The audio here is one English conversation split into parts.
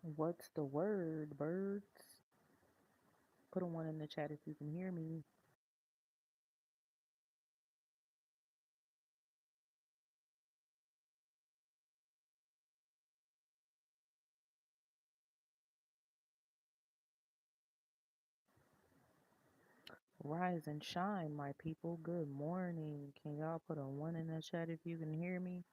What's the word, birds? Put a one in the chat if you can hear me. Rise and shine, my people. Good morning. Can y'all put a one in the chat if you can hear me?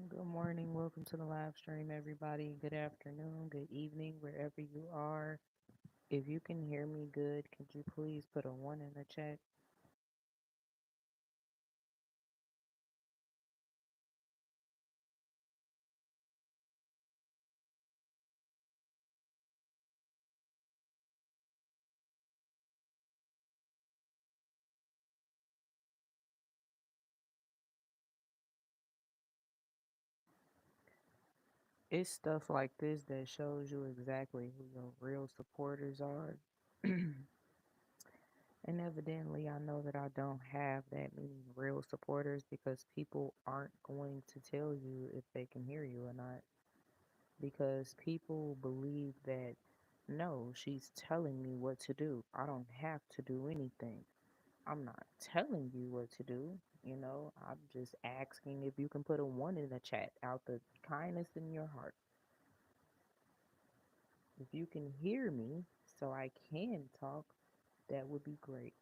Good morning. Welcome to the live stream, everybody. Good afternoon, good evening, wherever you are. If you can hear me good, could you please put a one in the chat? It's stuff like this that shows you exactly who your real supporters are. And evidently, I know that I don't have that many real supporters because people aren't going to tell you if they can hear you or not. Because people believe that, no, she's telling me what to do. I don't have to do anything. I'm not telling you what to do. I'm just asking if you can put a one in the chat out the kindness in your heart. If you can hear me so I can talk, that would be great.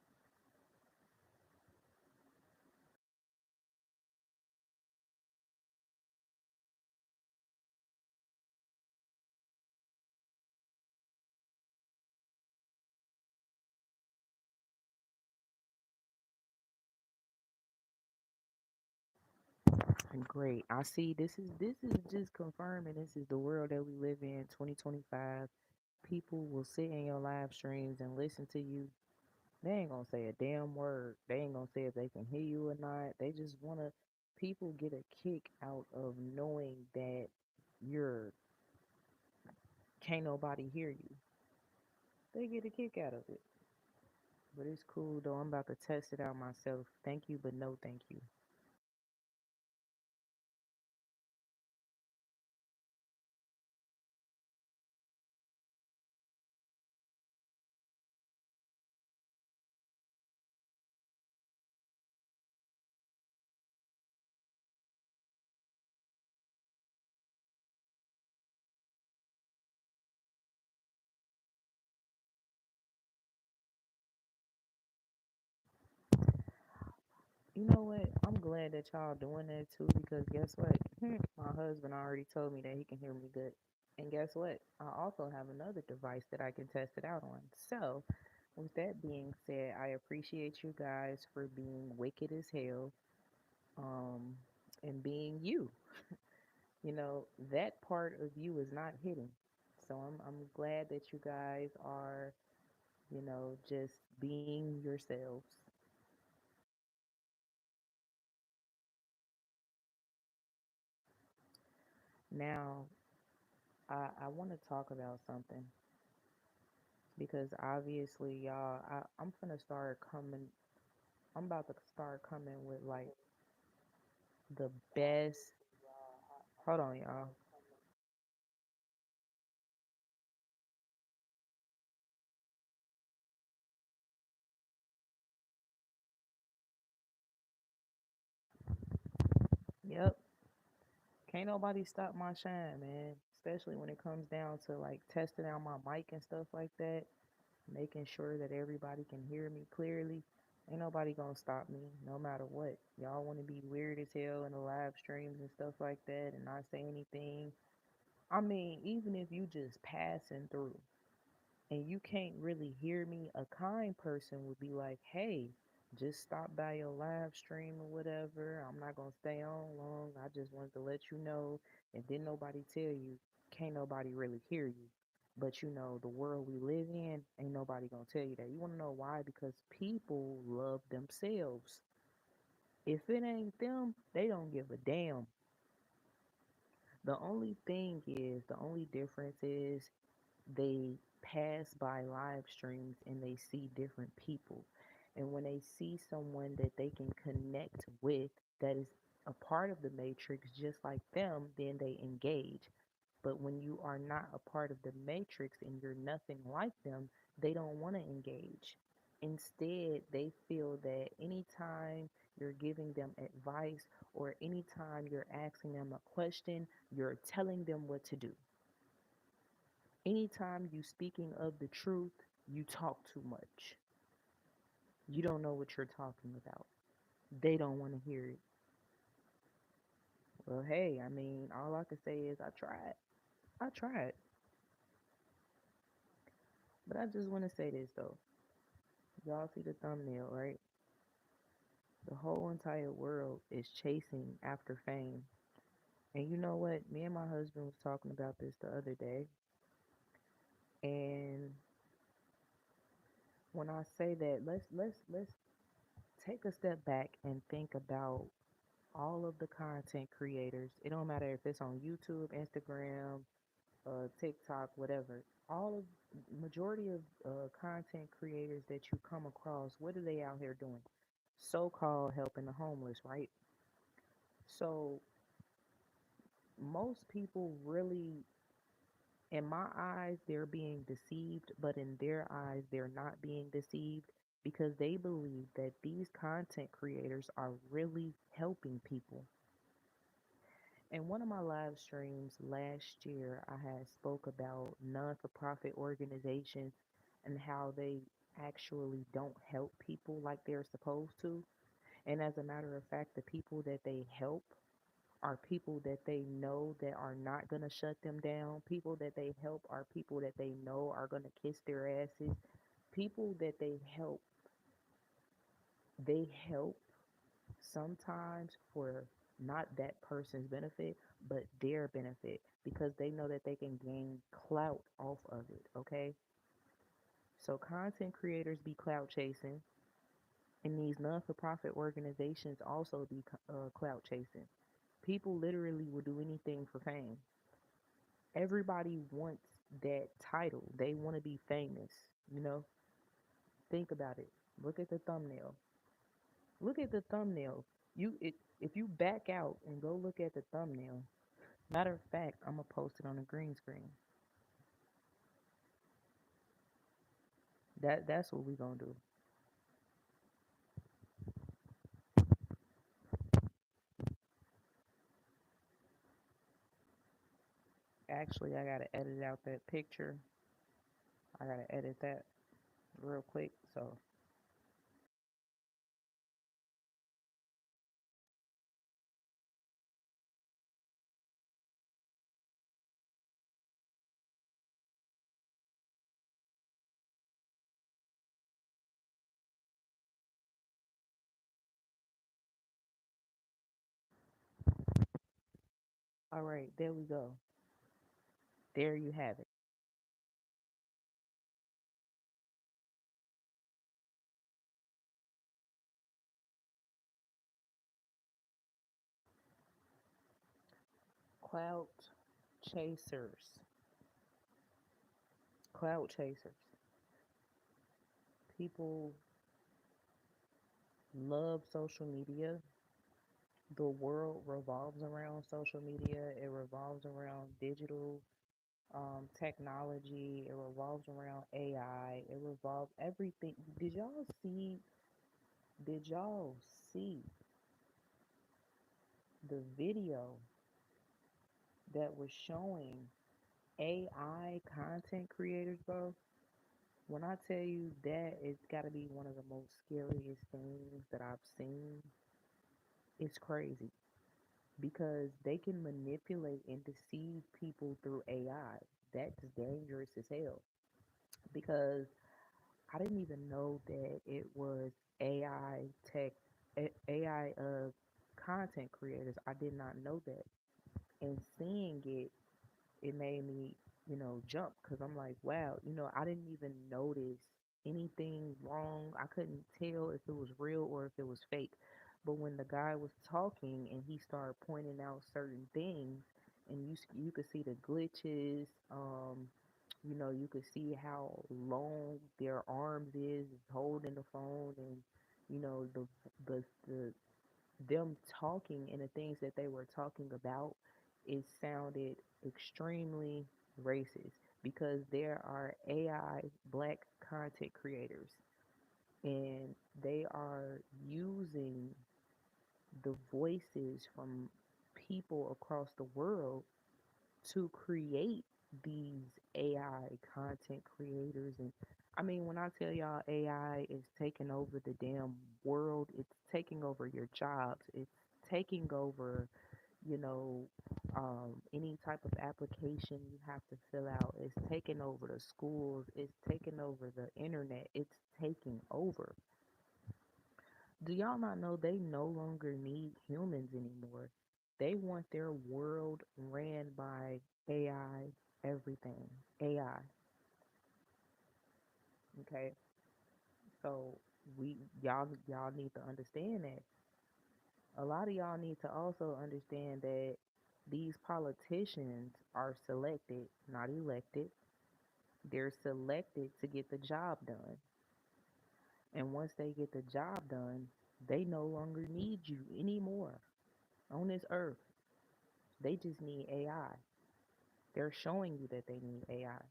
Great. I see this is just confirming this is the world that we live in, 2025. People will sit in your live streams and listen to you. They ain't gonna say a damn word. They ain't gonna say if they can hear you or not. They just wanna people get a kick out of knowing that you're can't nobody hear you. They get a kick out of it. But it's cool though. I'm about to test it out myself. Thank you, but no thank you. You know what? I'm glad that y'all doing that too because guess what? My husband already told me that he can hear me good. And guess what? I also have another device that I can test it out on. So, with that being said, I appreciate you guys for being wicked as hell um, and being you. That part of you is not hidden. So, I'm glad that you guys are, just being yourselves. Now, I want to talk about something because obviously, y'all, I'm gonna start coming. I'm about to start coming with like the best. Hold on, y'all. Yep, can't nobody stop my shine, man. Especially when it comes down to like testing out my mic and stuff like that, making sure that everybody can hear me clearly. Ain't nobody gonna stop me, no matter what. Y'all want to be weird as hell in the live streams and stuff like that, and not say anything. I mean, even if you just passing through and you can't really hear me, a kind person would be like, hey, just stop by your live stream or whatever. I'm not gonna stay on long. I just wanted to let you know. And then nobody tell you, can't nobody really hear you. But the world we live in, ain't nobody gonna tell you that. You wanna know why? Because people love themselves. If it ain't them, they don't give a damn. The only difference is they pass by live streams and they see different people. And when they see someone that they can connect with that is a part of the matrix just like them, then they engage. But when you are not a part of the matrix and you're nothing like them, they don't want to engage. Instead, they feel that anytime you're giving them advice or anytime you're asking them a question, you're telling them what to do. Anytime you speaking of the truth, you talk too much. You don't know what you're talking about. They don't want to hear it. Well, hey, I mean, all I can say is I tried. I tried. But I just want to say this though. Y'all see the thumbnail, right? The whole entire world is chasing after fame. And you know what? Me and my husband was talking about this the other day. And when I say that, let's take a step back and think about all of the content creators. It don't matter if it's on YouTube, Instagram, TikTok, whatever. All of majority of content creators that you come across, what are they out here doing? So-called helping the homeless, right? So most people really, in my eyes, they're being deceived, but in their eyes, they're not being deceived because they believe that these content creators are really helping people. In one of my live streams last year, I had spoke about non-for-profit organizations and how they actually don't help people like they're supposed to. And as a matter of fact, the people that they help are people that they know that are not going to shut them down. People that they help are people that they know are going to kiss their asses. People that they help sometimes for not that person's benefit, but their benefit because they know that they can gain clout off of it, okay? So content creators be clout chasing, and these non-for-profit organizations also be clout chasing. People literally will do anything for fame. Everybody wants that title. They want to be famous, you know? Think about it. Look at the thumbnail. Look at the thumbnail. If you back out and go look at the thumbnail, matter of fact, I'm gonna post it on the green screen. That's what we gonna do. Actually, I gotta edit out that picture. I gotta edit that real quick. So, all right, there we go. There you have it. Clout chasers. Clout chasers. People love social media. The world revolves around social media. It revolves around digital technology. It revolves around AI. It revolves everything. Did y'all see the video that was showing AI content creators, bro? When I tell you that, it's got to be one of the most scariest things that I've seen. It's crazy because they can manipulate and deceive people through AI. That's dangerous as hell because I didn't even know that it was AI tech, AI content creators. I did not know that. And seeing it, it made me. jump because I'm like, wow, I didn't even notice anything wrong. I couldn't tell if it was real or if it was fake. But when the guy was talking and he started pointing out certain things, and you could see the glitches, you could see how long their arms is holding the phone, and the them talking and the things that they were talking about, it sounded extremely racist because there are AI black content creators and they are using the voices from people across the world to create these AI content creators. And I mean, when I tell y'all AI is taking over the damn world, it's taking over your jobs, it's taking over, you know, any type of application you have to fill out, it's taking over the schools, it's taking over the internet, it's taking over. Do y'all not know they no longer need humans anymore? They want their world ran by AI, everything. AI. Okay. So y'all need to understand that. A lot of y'all need to also understand that these politicians are selected, not elected. They're selected to get the job done. And once they get the job done, they no longer need you anymore on this earth. They just need AI. They're showing you that they need AI.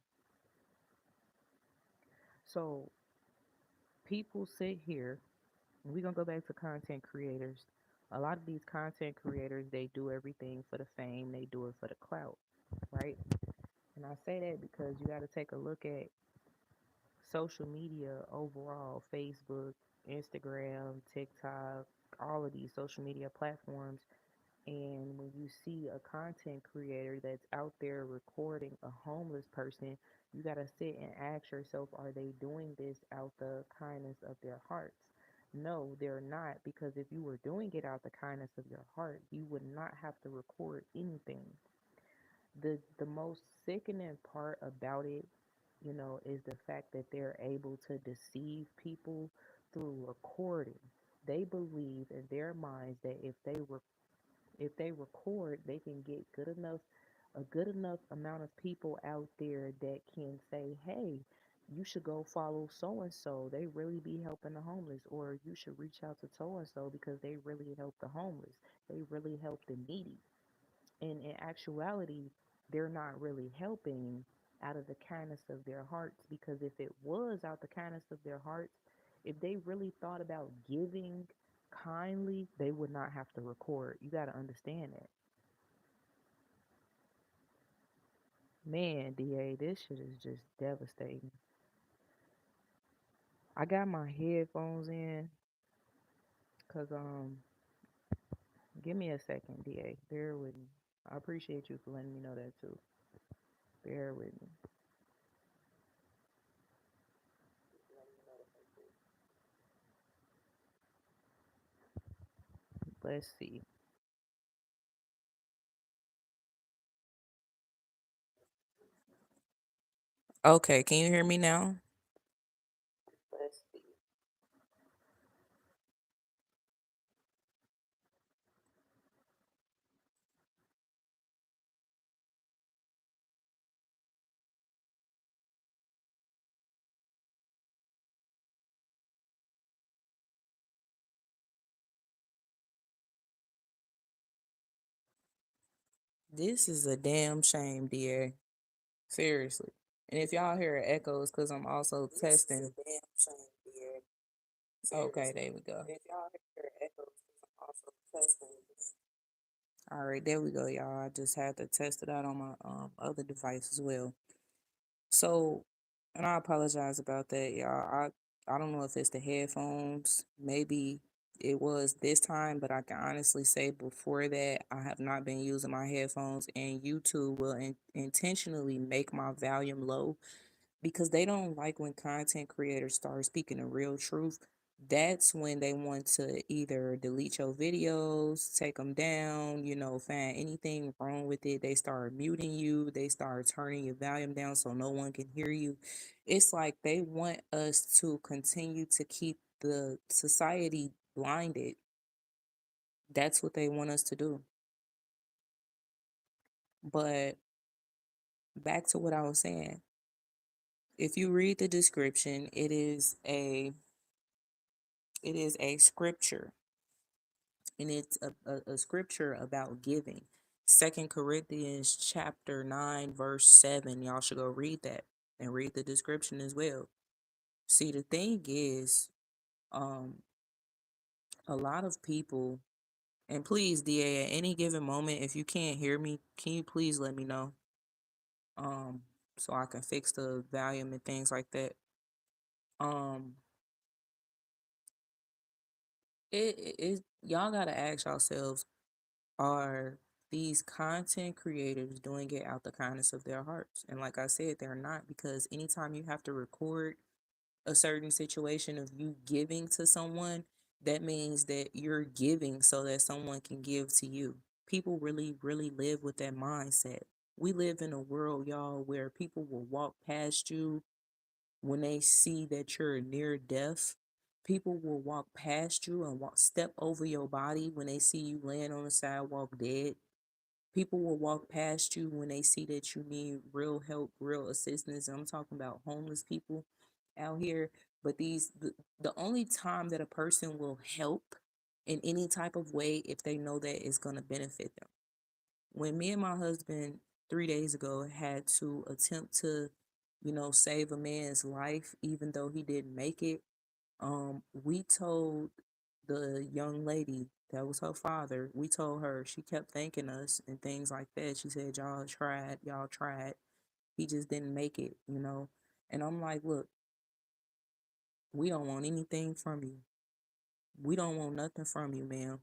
So people sit here, we're going to go back to content creators. A lot of these content creators, they do everything for the fame, they do it for the clout, right? And I say that because you got to take a look at social media overall: Facebook, Instagram, TikTok, all of these social media platforms. And when you see a content creator that's out there recording a homeless person, you got to sit and ask yourself, are they doing this out the kindness of their hearts? No, they're not, because if you were doing it out the kindness of your heart, you would not have to record anything. The most sickening part about it, is the fact that they're able to deceive people through recording. They believe in their minds that if they record, they can get a good enough amount of people out there that can say, hey, you should go follow so and so. They really be helping the homeless, or you should reach out to so and so because they really help the homeless. They really help the needy. And in actuality, they're not really helping out of the kindness of their hearts, because if it was out the kindness of their hearts, if they really thought about giving kindly, they would not have to record. You got to understand that. Man, DA, this shit is just devastating. I got my headphones in because give me a second, DA. Bear with me. I appreciate you for letting me know that too. Bear with me. Let's see. Okay, can you hear me now? Let's see. This is a damn shame, DA. Seriously. And if y'all hear echoes, because I'm also testing. This is a damn shame, DA. Okay, there we go. If y'all hear echoes, because I'm also testing. All right, there we go, y'all. I just had to test it out on my other device as well. So, and I apologize about that, y'all. I don't know if it's the headphones. Maybe it was this time, but I can honestly say before that, I have not been using my headphones, and YouTube will intentionally make my volume low because they don't like when content creators start speaking the real truth. that's when they want to either delete your videos, take them down, find anything wrong with it. They start muting you, they start turning your volume down so no one can hear you. It's like they want us to continue to keep the society blinded. That's what they want us to do. But back to what I was saying. If you read the description, it is a scripture, and it's a scripture about giving. Second Corinthians chapter 9 verse 7. Y'all should go read that and read the description as well. See, the thing is, um, a lot of people, and please, DA, at any given moment, if you can't hear me, can you please let me know? Um, so I can fix the volume and things like that. Um, y'all gotta ask yourselves, are these content creators doing it out the kindness of their hearts? And like I said, they're not, because anytime you have to record a certain situation of you giving to someone, that means that you're giving so that someone can give to you. People really, really live with that mindset. We live in a world, y'all, where people will walk past you when they see that you're near death. People will walk past you and step over your body when they see you laying on the sidewalk dead. People will walk past you when they see that you need real help, real assistance. I'm talking about homeless people out here. But the only time that a person will help in any type of way if they know that it's going to benefit them. When me and my husband 3 days ago had to attempt to, save a man's life, even though he didn't make it, we told the young lady that was her father, we told her, she kept thanking us and things like that. She said, y'all tried. He just didn't make it. And I'm like, look, we don't want anything from you. We don't want nothing from you, ma'am.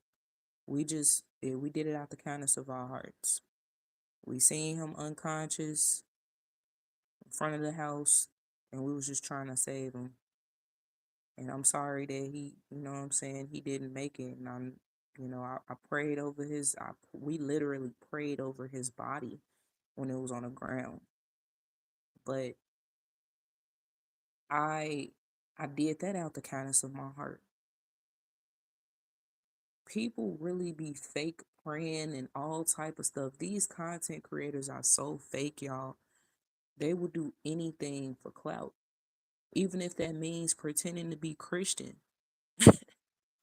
We did it out the kindness of our hearts. We seen him unconscious in front of the house, and we was just trying to save him. And I'm sorry that what I'm saying, he didn't make it. And I prayed over we literally prayed over his body when it was on the ground. But I, I did that out the kindness of my heart. People really be fake praying and all type of stuff. These content creators are so fake, y'all. They will do anything for clout, even if that means pretending to be Christian.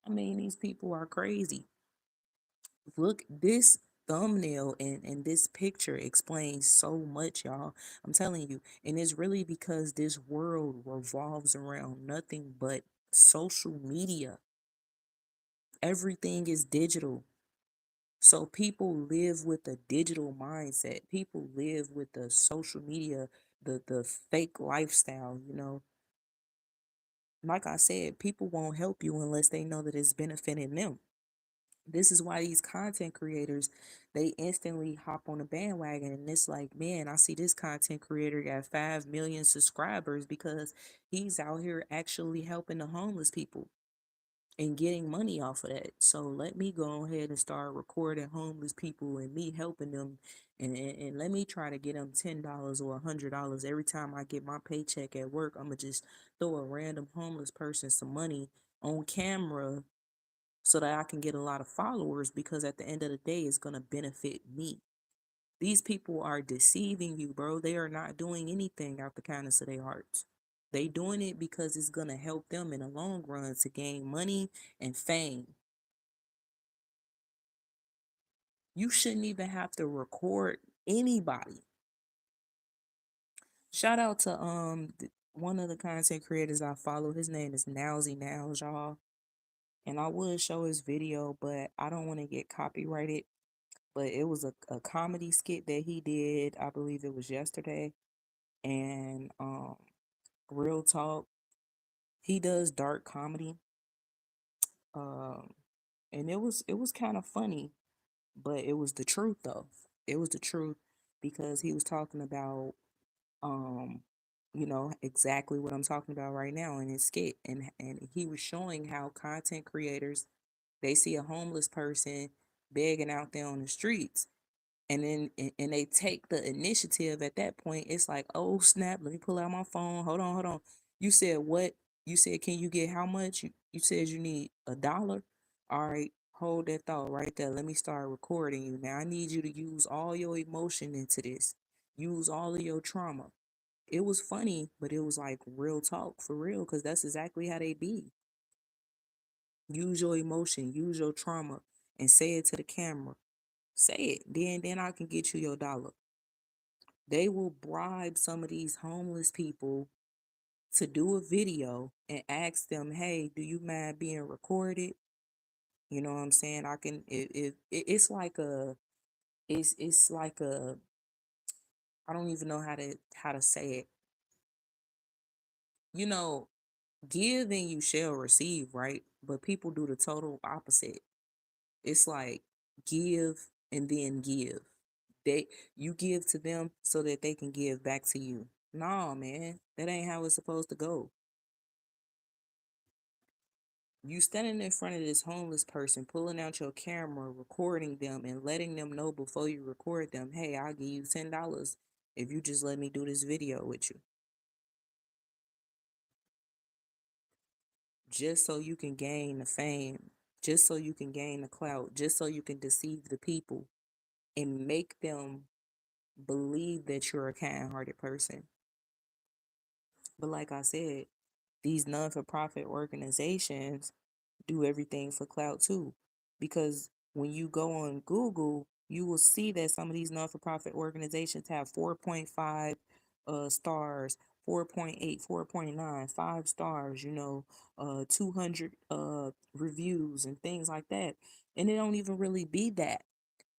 I mean, these people are crazy. Look, this thumbnail and this picture explains so much, y'all. I'm telling you. And it's really because this world revolves around nothing but social media. Everything is digital. So people live with a digital mindset. People live with the social media, the fake lifestyle. Like I said, people won't help you unless they know that it's benefiting them. This is why these content creators, they instantly hop on the bandwagon, and it's like, man, I see this content creator got 5 million subscribers because he's out here actually helping the homeless people and getting money off of that. So let me go ahead and start recording homeless people and me helping them, and let me try to get them $10 or $100 every time I get my paycheck at work. I'm gonna just throw a random homeless person some money on camera so that I can get a lot of followers, because at the end of the day, it's going to benefit me. These people are deceiving you, bro. They are not doing anything out the kindness of their hearts. They doing it because it's going to help them in the long run to gain money and fame. You shouldn't even have to record anybody. Shout out to one of the content creators I follow. His name is Nowsy Nows, y'all. And I would show his video, but I don't want to get copyrighted. But it was a comedy skit that he did. I believe it was yesterday. And real talk, he does dark comedy. Um, and it was kind of funny, but it was the truth though. It was the truth, because he was talking about um exactly what I'm talking about right now in his skit. And he was showing how content creators, they see a homeless person begging out there on the streets, and then and they take the initiative at that point. It's like, oh snap, let me pull out my phone. Hold on. You said what? You said, can you get how much? You said you need $1. All right, hold that thought right there. Let me start recording you. Now I need you to use all your emotion into this. Use all of your trauma. It was funny, but it was like real talk for real, because that's exactly how they be. Use your emotion, use your trauma, and say it to the camera. Say it. Then I can get you your $1. They will bribe some of these homeless people to do a video and ask them, hey, do you mind being recorded? You know what I'm saying? I can it's like a it's like a, I don't even know how to say it. You know, give and you shall receive, right? But people do the total opposite. It's like give and then give. They You give to them so that they can give back to you. No, man, that ain't how it's supposed to go. You standing in front of this homeless person, pulling out your camera, recording them, and letting them know before you record them, hey, I'll give you $10 if you just let me do this video with you. Just so you can gain the fame, just so you can gain the clout, just so you can deceive the people and make them believe that you're a kind hearted person. But like I said, these non for profit organizations do everything for clout too. Because when you go on Google, you will see that some of these non for profit organizations have 4.5 stars, 4.8, 4.9, 5 stars, 200 reviews and things like that. And it don't even really be that.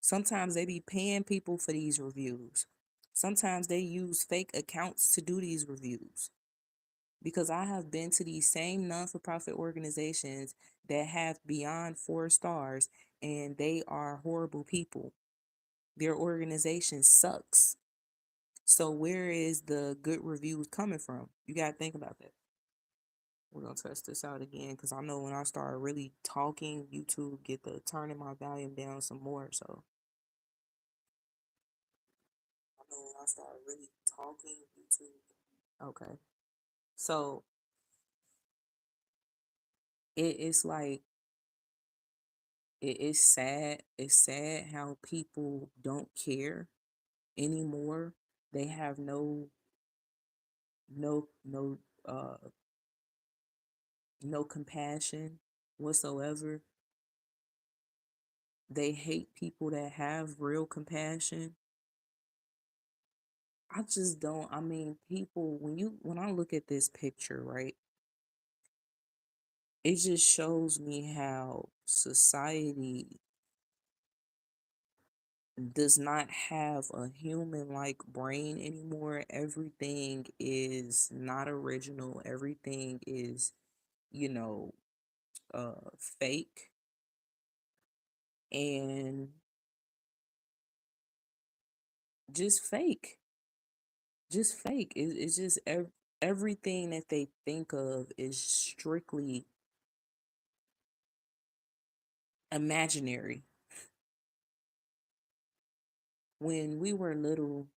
Sometimes they be paying people for these reviews. Sometimes they use fake accounts to do these reviews, because I have been to these same non for profit organizations that have beyond 4 stars, and they are horrible people. Their organization sucks. So, where is the good reviews coming from? You got to think about that. We're going to test this out again, because I know when I start really talking, YouTube get the turning my volume down some more. So, I know when I start really talking, YouTube. Okay. So, it's like, it's sad. It's sad how people don't care anymore. They have no no uh no compassion whatsoever. They hate people that have real compassion. I just don't. I mean, people, when I look at this picture, right, it just shows me how society does not have a human like brain anymore. Everything is not original. Everything is, you know, fake and just fake. Just fake. It's just everything that they think of is strictly imaginary. When we were little,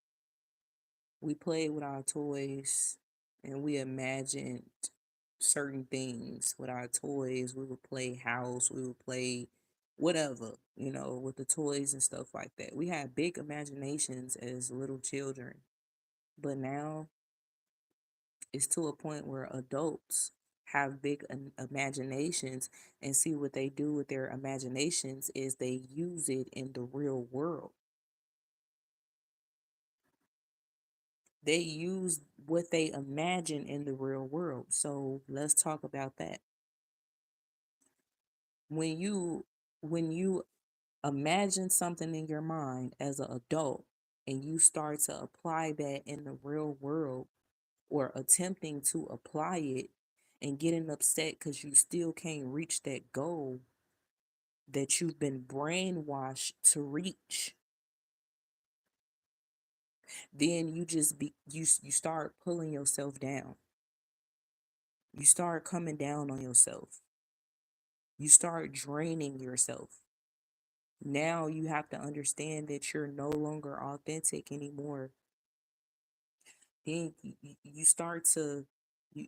we played with our toys and we imagined certain things with our toys. We would play house, we would play whatever, with the toys and stuff like that. We had big imaginations as little children. But now it's to a point where adults have big imaginations, and see what they do with their imaginations is they use it in the real world. They use what they imagine in the real world. So let's talk about that. When you imagine something in your mind as an adult and you start to apply that in the real world, or attempting to apply it, and getting upset because you still can't reach that goal that you've been brainwashed to reach, Then you start pulling yourself down. You start coming down on yourself. You start draining yourself. Now you have to understand that you're no longer authentic anymore. Then you start to you,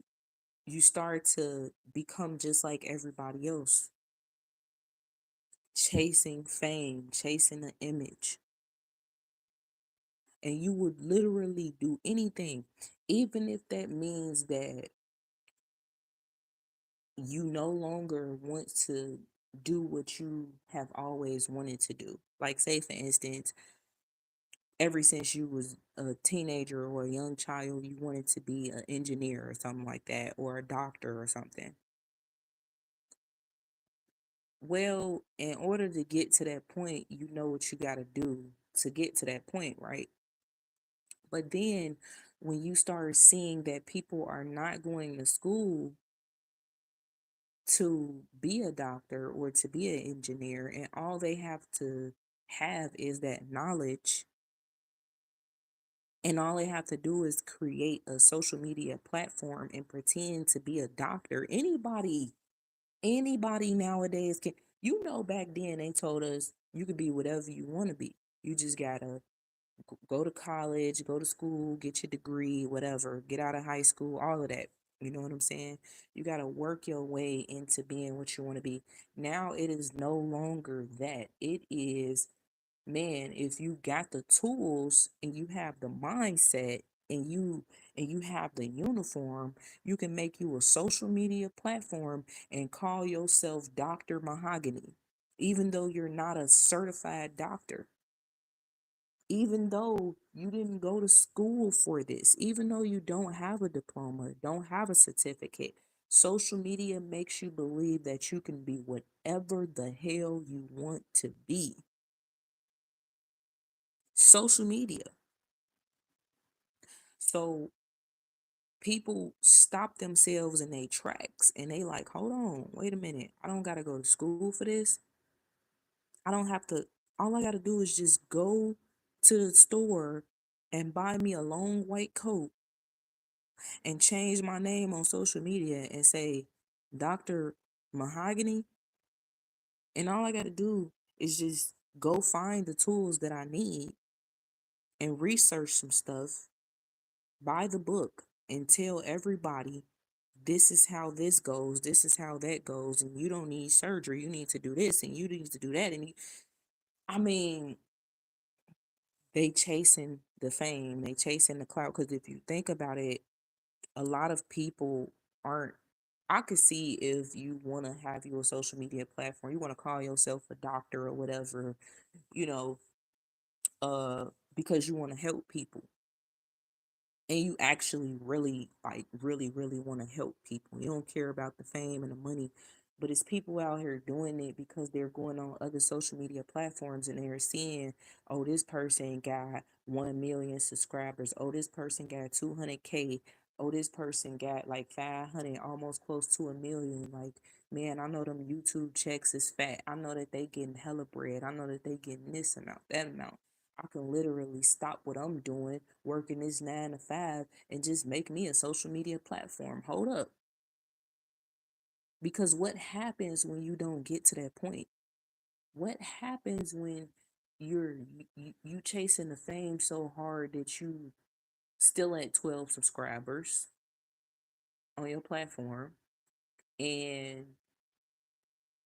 you start to become just like everybody else, chasing fame, chasing an image. And you would literally do anything, even if that means that you no longer want to do what you have always wanted to do. Like, say, for instance, ever since you was a teenager or a young child, you wanted to be an engineer or something like that, or a doctor or something. Well, in order to get to that point, you know what you got to do to get to that point, right? But then when you start seeing that people are not going to school to be a doctor or to be an engineer, and all they have to have is that knowledge, and all they have to do is create a social media platform and pretend to be a doctor. Anybody nowadays can. Back then they told us you could be whatever you want to be. You just gotta go to college, go to school, get your degree, whatever, get out of high school, all of that. You know what I'm saying? You got to work your way into being what you want to be. Now it is no longer that. It is, man, if you got the tools and you have the mindset and you have the uniform, you can make you a social media platform and call yourself Dr. Mahogany, even though you're not a certified doctor, even though you didn't go to school for this, even though you don't have a diploma, don't have a certificate. Social media makes you believe that you can be whatever the hell you want to be. Social media. So people stop themselves in their tracks and they like, hold on, wait a minute. I don't got to go to school for this. I don't have to, all I got to do is just go to the store and buy me a long white coat and change my name on social media and say Dr. Mahogany. And all I got to do is just go find the tools that I need and research some stuff, buy the book, and tell everybody this is how this goes, this is how that goes, and you don't need surgery, you need to do this and you need to do that. I mean, they chasing the fame, they chasing the clout. Because if you think about it, a lot of people aren't. I could see if you want to have your social media platform, you want to call yourself a doctor or whatever, you know, uh, because you want to help people and you actually really, like, really want to help people. You don't care about the fame and the money, but it's people out here doing it because they're going on other social media platforms and they're seeing, oh, this person got 1 million subscribers. Oh, this person got 200K. Oh, this person got like 500, almost close to a million. Like, man, I know them YouTube checks is fat. I know that they getting hella bread. I know that they getting this amount, that amount. I can literally stop what I'm doing, working this 9 to 5, and just make me a social media platform. Hold up. Because what happens when you don't get to that point? What happens when you chasing the fame so hard that you still at 12 subscribers on your platform and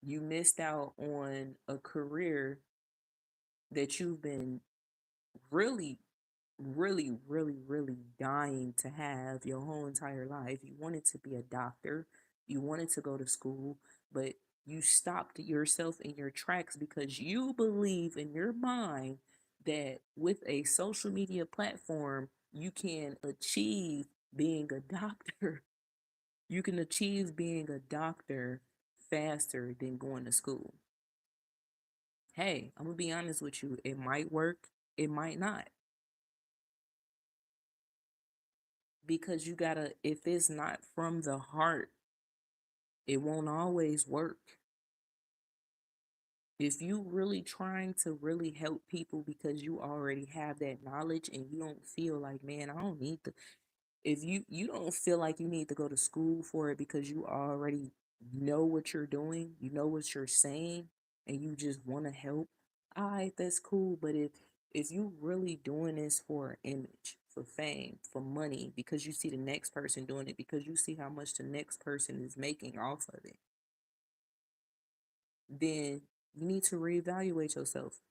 you missed out on a career that you've been really, really dying to have your whole entire life. You wanted to be a doctor, you wanted to go to school, but you stopped yourself in your tracks because you believe in your mind that with a social media platform, you can achieve being a doctor. You can achieve being a doctor faster than going to school. Hey, I'm gonna be honest with you. It might work, it might not. Because you gotta, if it's not from the heart, it won't always work. If you really trying to really help people because you already have that knowledge and you don't feel like, man, I don't need to, if you don't feel like you need to go to school for it because you already know what you're doing, you know what you're saying, and you just want to help, all right, that's cool. But if you really doing this for image, for fame, for money, because you see the next person doing it, because you see how much the next person is making off of it, then you need to reevaluate yourself.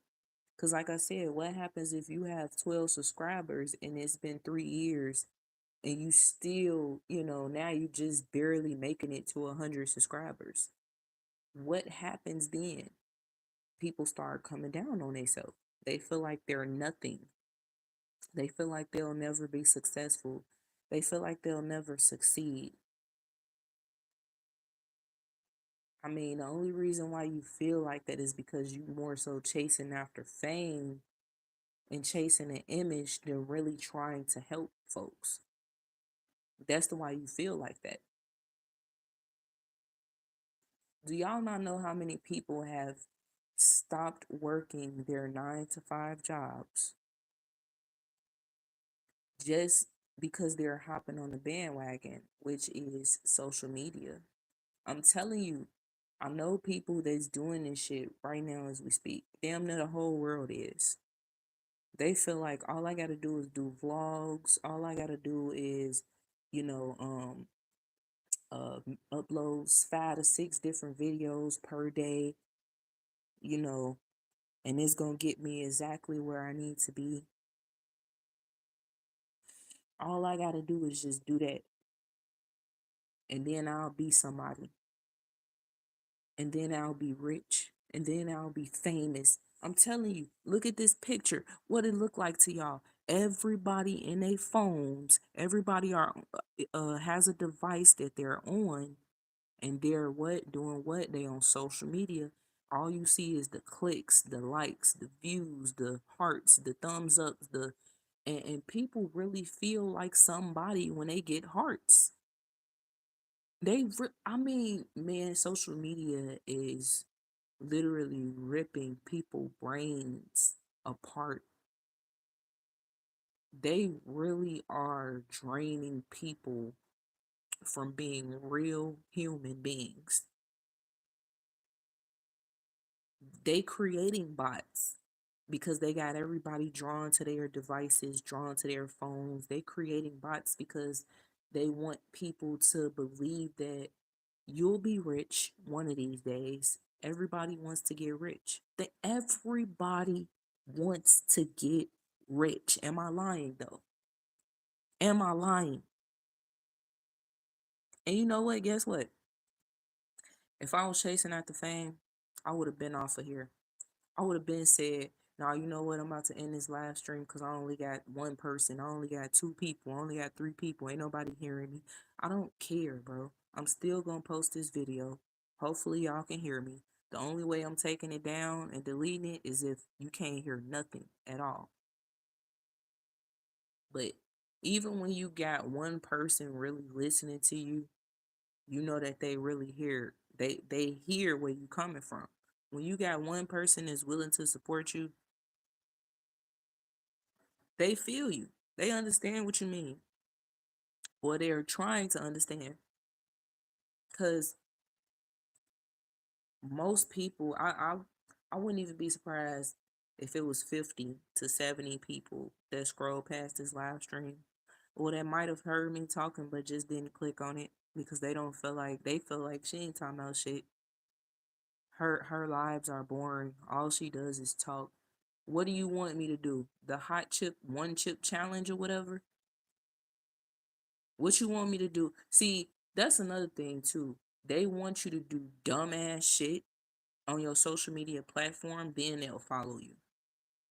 Because, like I said, what happens if you have 12 subscribers and it's been 3 years and you still, now you just barely making it to 100 subscribers? What happens then? People start coming down on themselves. They feel like they're nothing. They feel like they'll never be successful. They feel like they'll never succeed. I mean, the only reason why you feel like that is because you more so chasing after fame and chasing an image than really trying to help folks. That's the why you feel like that. Do y'all not know how many people have stopped working their 9 to 5 jobs just because they're hopping on the bandwagon, which is social media? I'm telling you, I know people that's doing this shit right now as we speak. Damn near the whole world is. They feel like all I gotta do is do vlogs. All I gotta do is, you know, uh, uploads 5 to 6 different videos per day, you know, and it's gonna get me exactly where I need to be. All I gotta do is just do that, and then I'll be somebody, and then I'll be rich, and then I'll be famous. I'm telling you, look at this picture. What it look like to y'all? Everybody in their phones, everybody has a device that they're on, and they're what doing what they on social media. All you see is the clicks, the likes, the views, the hearts, the thumbs ups, and people really feel like somebody when they get hearts. I mean, man, social media is literally ripping people brains apart. They really are draining people from being real human beings. They creating bots because they got everybody drawn to their devices, drawn to their phones. They creating bots because they want people to believe that you'll be rich one of these days. Everybody wants to get rich. Everybody wants to get rich. Am I lying though? Am I lying? And you know what? Guess what? If I was chasing after fame, I would have been off of here. I would have been said, "Nah, you know what? I'm about to end this live stream because I only got one person. I only got 2 people. I only got 3 people. Ain't nobody hearing me." I don't care, bro. I'm still gonna post this video. Hopefully y'all can hear me. The only way I'm taking it down and deleting it is if you can't hear nothing at all. But even when you got one person really listening to you, you know that they really hear. They hear where you coming from. When you got one person that's willing to support you, they feel you. They understand what you mean, or they're trying to understand. Because most people, I wouldn't even be surprised if it was 50 to 70 people that scroll past this live stream, or that might have heard me talking but just didn't click on it because they feel like she ain't talking about shit. Her lives are boring. All she does is talk. What do you want me to do? The hot chip, one chip challenge or whatever? What you want me to do? See, that's another thing too. They want you to do dumbass shit on your social media platform, then they'll follow you.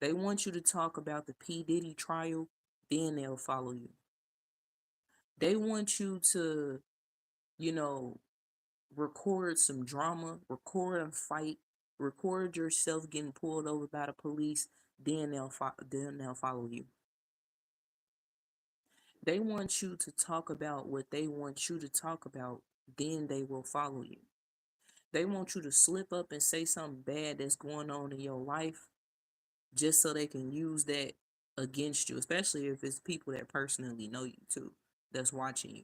They want you to talk about the P. Diddy trial, then they'll follow you. They want you to, you know, record some drama, record a fight, record yourself getting pulled over by the police, then they'll follow you. They want you to talk about what they want you to talk about, then they will follow you. They want you to slip up and say something bad that's going on in your life just so they can use that against you, especially if it's people that personally know you too, that's watching you.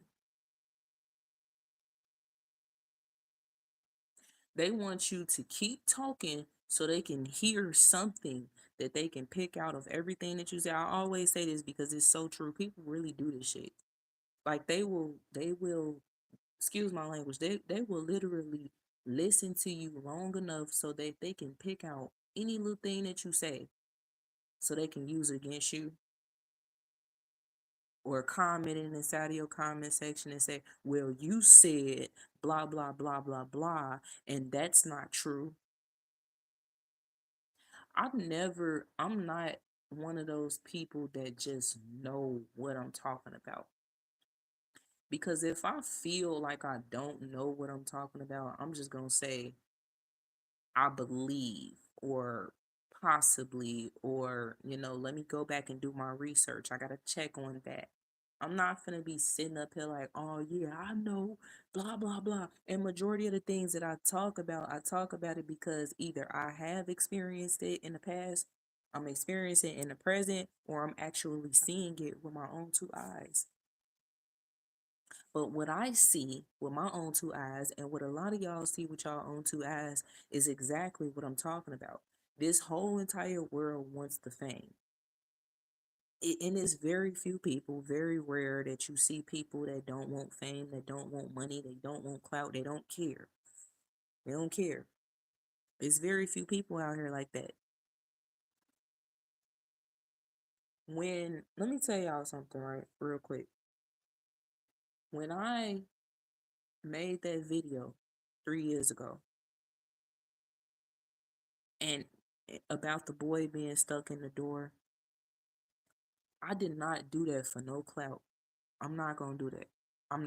They want you to keep talking so they can hear something that they can pick out of everything that you say. I always say this because it's so true. People really do this shit. Like they will excuse my language, they will literally listen to you long enough so that they can pick out any little thing that you say so they can use it against you, or commenting inside of your comment section and say, well, you said blah blah blah blah blah, and that's not true. I'm not one of those people that just know what I'm talking about. Because if I feel like I don't know what I'm talking about, I'm just going to say, I believe, or possibly, or, let me go back and do my research. I got to check on that. I'm not going to be sitting up here like, oh, yeah, I know, blah, blah, blah. And majority of the things that I talk about it because either I have experienced it in the past, I'm experiencing it in the present, or I'm actually seeing it with my own two eyes. But what I see with my own two eyes and what a lot of y'all see with y'all own two eyes is exactly what I'm talking about. This whole entire world wants the fame. And it's very few people, very rare that you see people that don't want fame, that don't want money, they don't want clout, they don't care. They don't care. It's very few people out here like that. Let me tell y'all something, right, real quick. When I made that video 3 years ago, and about the boy being stuck in the door, I did not do that for no clout. I'm not gonna do that. I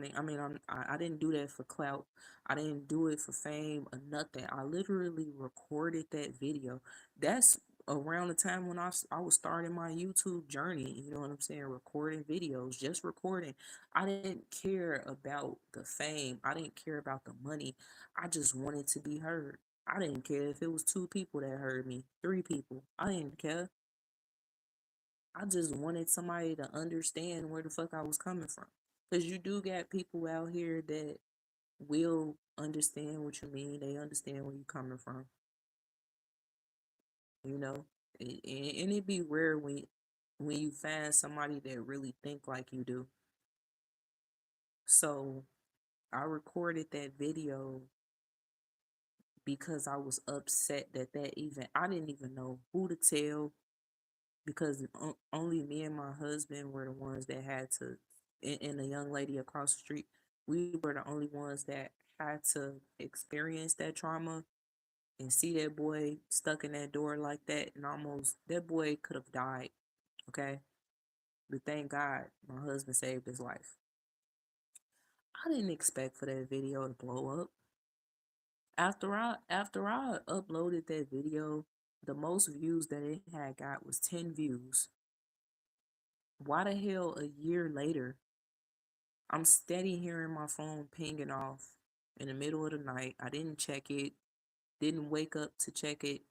didn't do that for clout. I didn't do it for fame or nothing. I literally recorded that video. That's around the time when I was starting my YouTube journey. You know what I'm saying? Recording videos, just recording. I didn't care about the fame. I didn't care about the money. I just wanted to be heard. I didn't care if it was 2 people that heard me, 3 people. I didn't care. I just wanted somebody to understand where the fuck I was coming from. Because you do got people out here that will understand what you mean. They understand where you're coming from, you know? And it be rare when you find somebody that really think like you do. So I recorded that video because I was upset I didn't even know who to tell, because only me and my husband were the ones that had to, and the young lady across the street, we were the only ones that had to experience that trauma and see that boy stuck in that door like that, and almost that boy could have died. Okay, but thank God my husband saved his life. I didn't expect for that video to blow up. After I uploaded that video, the most views that it had got was 10 views. Why the hell a year later I'm steady hearing my phone pinging off in the middle of the night? I didn't check it, didn't wake up to check it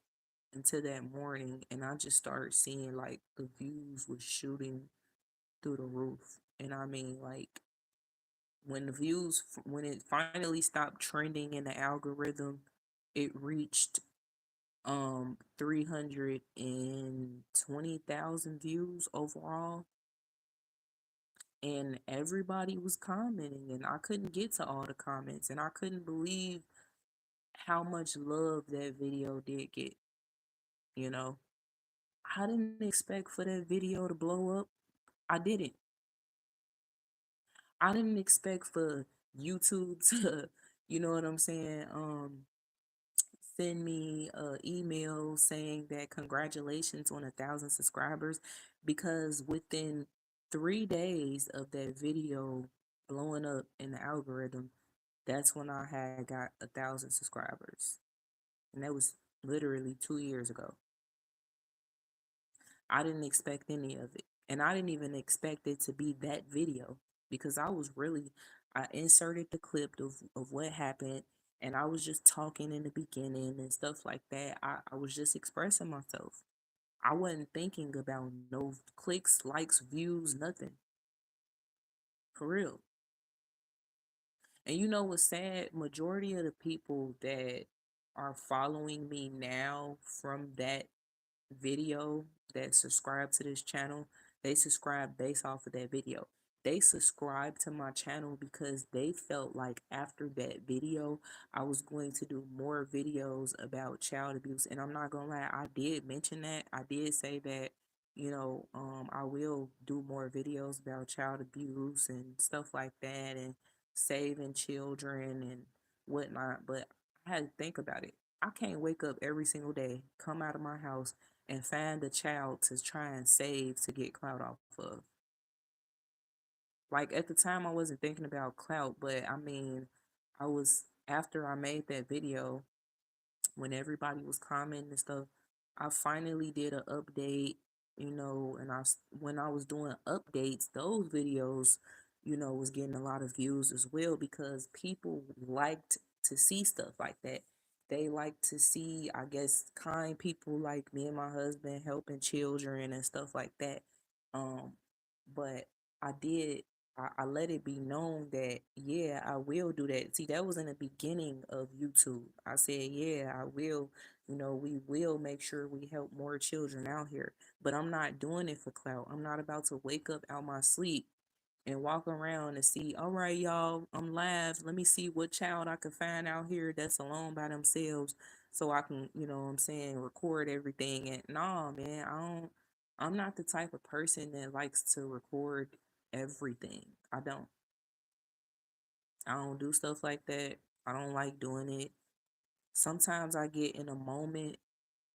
until that morning, and I just started seeing like the views was shooting through the roof. And I mean, like, when it finally stopped trending in the algorithm, it reached 320,000 views overall, and everybody was commenting, and I couldn't get to all the comments, and I couldn't believe how much love that video did get. you know I didn't expect for that video to blow up. I didn't i didn't expect for YouTube to, you know what I'm saying, send me a email saying that congratulations on 1,000 subscribers, because within 3 days of that video blowing up in the algorithm, that's when I had got 1,000 subscribers. And that was literally 2 years ago. I didn't expect any of it. And I didn't even expect it to be that video, because I inserted the clip of what happened, and I was just talking in the beginning and stuff like that. I was just expressing myself. I wasn't thinking about no clicks, likes, views, nothing. For real. And you know what's sad? Majority of the people that are following me now from that video, that subscribe to this channel, they subscribe based off of that video. They subscribed to my channel because they felt like after that video, I was going to do more videos about child abuse. And I'm not gonna lie, I did mention that. I did say that, I will do more videos about child abuse and stuff like that and saving children and whatnot. But I had to think about it. I can't wake up every single day, come out of my house, and find a child to try and save to get clout off of. Like at the time, I wasn't thinking about clout, but I mean, I was after I made that video when everybody was commenting and stuff. I finally did an update, and when I was doing updates, those videos, was getting a lot of views as well because people liked to see stuff like that. They like to see, I guess, kind people like me and my husband helping children and stuff like that. Um, but I did I let it be known that yeah, I will do that. See, that was in the beginning of YouTube. I said, yeah, I will, we will make sure we help more children out here. But I'm not doing it for clout. I'm not about to wake up out my sleep and walk around and see, all right, y'all, I'm live. Let me see what child I can find out here that's alone by themselves so I can, what I'm saying, record everything. And nah, man, I'm not the type of person that likes to record everything. I don't do stuff like that. I don't like doing it. Sometimes I get in a moment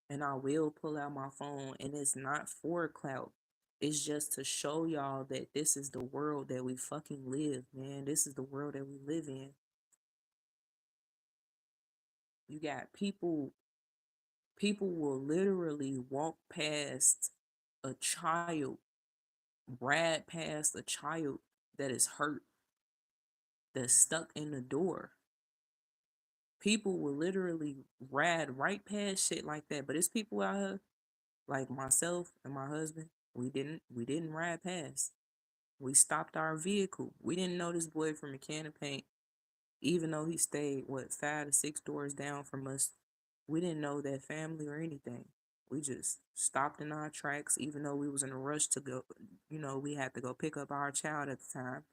and I will pull out my phone and it's not for clout. It's just to show y'all that this is the world that we fucking live, man. This is the world that we live in. You got people will literally walk past a child, ride past a child that is hurt, that's stuck in the door. People will literally ride right past shit like that. But it's people out here like myself and my husband. We didn't ride past. We stopped our vehicle. We didn't know this boy from a can of paint, even though he stayed, what, 5 to 6 doors down from us. We didn't know that family or anything. We just stopped in our tracks, even though we was in a rush to go, we had to go pick up our child at the time.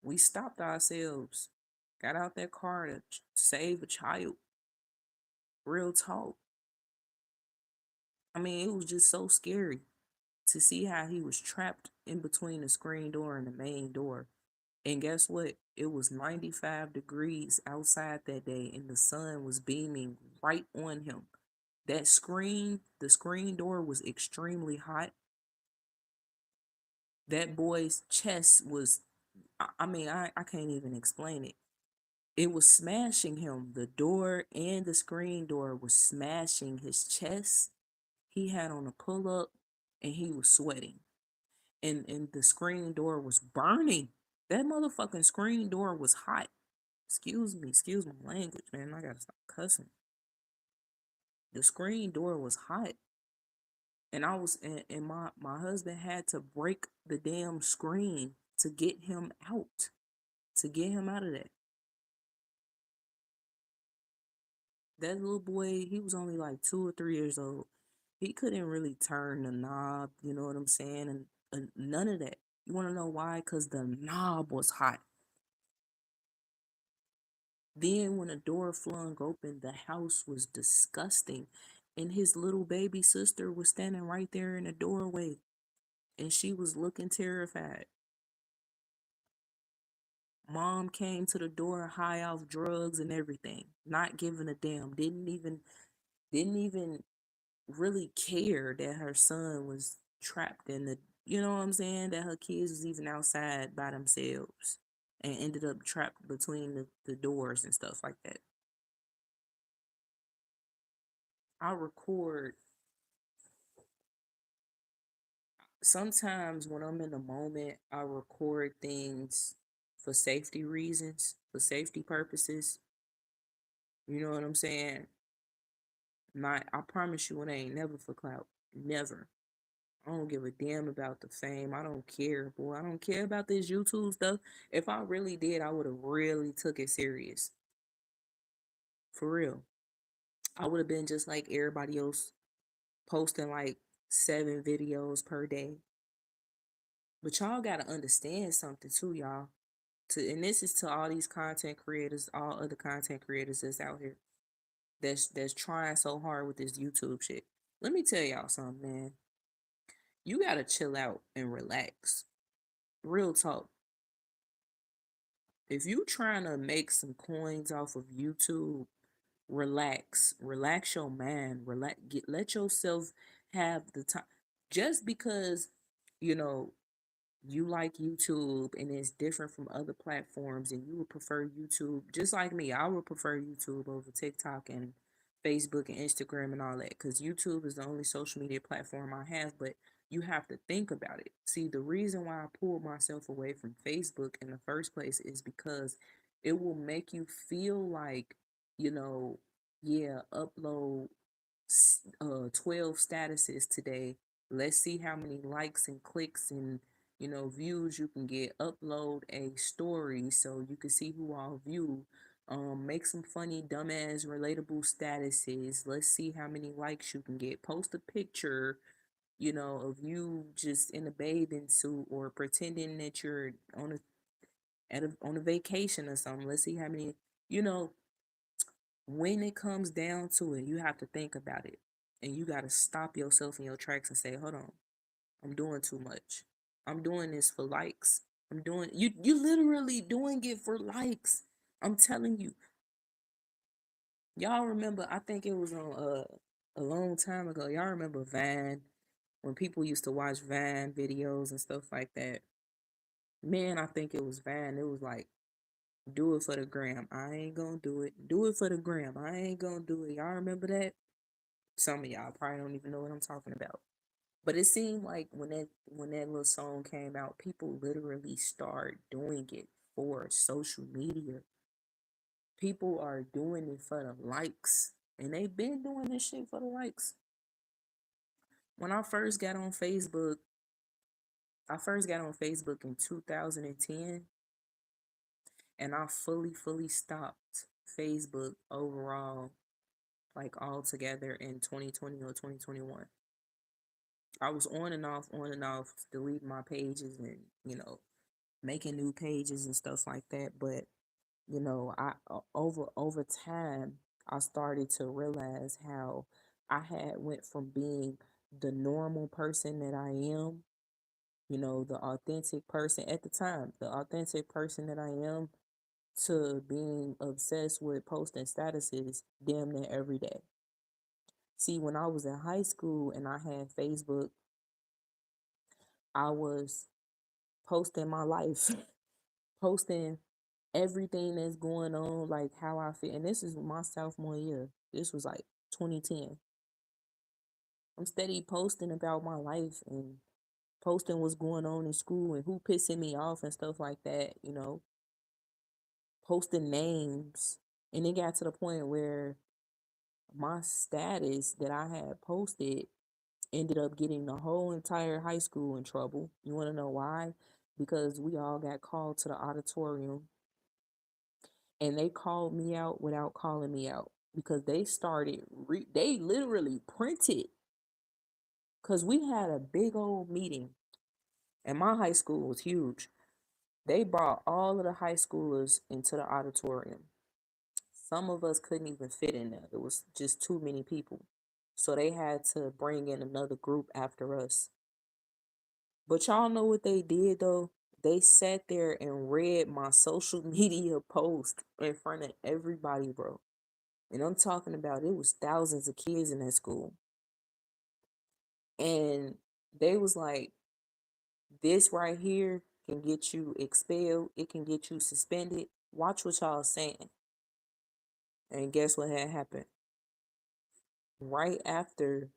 We stopped ourselves, got out that car to save a child. Real talk. I mean, it was just so scary to see how he was trapped in between the screen door and the main door. And guess what? It was 95 degrees outside that day, and the sun was beaming right on him. The screen door was extremely hot. That boy's chest was, I can't even explain it. It was smashing him. The door and the screen door was smashing his chest. He had on a pull up and he was sweating. And the screen door was burning. That motherfucking screen door was hot. Excuse my language, man. I gotta stop cussing. The screen door was hot. And my husband had to break the damn screen to get him out. To get him out of that. That little boy, he was only like 2 or 3 years old. He couldn't really turn the knob, you know what I'm saying? And none of that. You wanna know why? Because the knob was hot. Then, when the door flung open, the house was disgusting. And his little baby sister was standing right there in the doorway. And she was looking terrified. Mom came to the door high off drugs and everything, not giving a damn. Didn't even really care that her son was trapped in the, you know what I'm saying? That her kids was even outside by themselves and ended up trapped between the doors and stuff like that. I record sometimes when I'm in the moment, I record things for safety reasons, for safety purposes. You know what I'm saying? Not, I promise you, it ain't never for clout. Never. I don't give a damn about the fame. I don't care, boy. I don't care about this YouTube stuff. If I really did, I would have really took it serious. For real. I would have been just like everybody else, posting like 7 videos per day. But y'all gotta understand something too, y'all. And this is to all these content creators, all other content creators that's out here, that's trying so hard with this YouTube shit. Let me tell y'all something, man. You gotta chill out and relax. Real talk. If you trying to make some coins off of YouTube, relax your mind, let yourself have the time. Just because, you know, you like YouTube and it's different from other platforms and you would prefer YouTube, just like me, I would prefer YouTube over TikTok and Facebook and Instagram and all that, because YouTube is the only social media platform I have. But you have to think about it. See, the reason why I pulled myself away from Facebook in the first place is because it will make you feel like, you know, yeah, upload 12 statuses today. Let's see how many likes and clicks and, views you can get. Upload a story so you can see who all view. Make some funny, dumbass, relatable statuses. Let's see how many likes you can get. Post a picture, of you just in a bathing suit or pretending that you're on a vacation or something. Let's see how many, you know, when it comes down to it, you have to think about it. And you got to stop yourself in your tracks and say, hold on, I'm doing too much. I'm doing this for likes. You literally doing it for likes. I'm telling you. Y'all remember, I think it was on a long time ago. Y'all remember Vine, when people used to watch Vine videos and stuff like that. Man, I think it was Vine. It was like, do it for the gram. I ain't gonna do it. Do it for the gram. I ain't gonna do it. Y'all remember that? Some of y'all probably don't even know what I'm talking about. But it seemed like when that little song came out, people literally start doing it for social media. People are doing it for the likes. And they've been doing this shit for the likes. When I first got on Facebook in 2010, and I fully stopped Facebook overall, like altogether in 2020 or 2021. I was on and off, deleting my pages and, making new pages and stuff like that. But, I over time, I started to realize how I had went from being the normal person that I am, the authentic person at the time, the authentic person that I am, to being obsessed with posting statuses damn near every day. See, when I was in high school and I had Facebook, I was posting my life, posting everything that's going on, like how I feel. And this is my sophomore year. This was like 2010. I'm steady posting about my life and posting what's going on in school and who pissing me off and stuff like that, posting names. And it got to the point where my status that I had posted ended up getting the whole entire high school in trouble. You want to know why? Because we all got called to the auditorium, and they called me out without calling me out, because they they literally printed, because we had a big old meeting, and my high school was huge. They brought all of the high schoolers into the auditorium. Some of us couldn't even fit in there. It was just too many people. So they had to bring in another group after us. But y'all know what they did though? They sat there and read my social media post in front of everybody, bro. And I'm talking about, it was thousands of kids in that school. And they was like, this right here can get you expelled. It can get you suspended. Watch what y'all saying. And guess what had happened? Right after,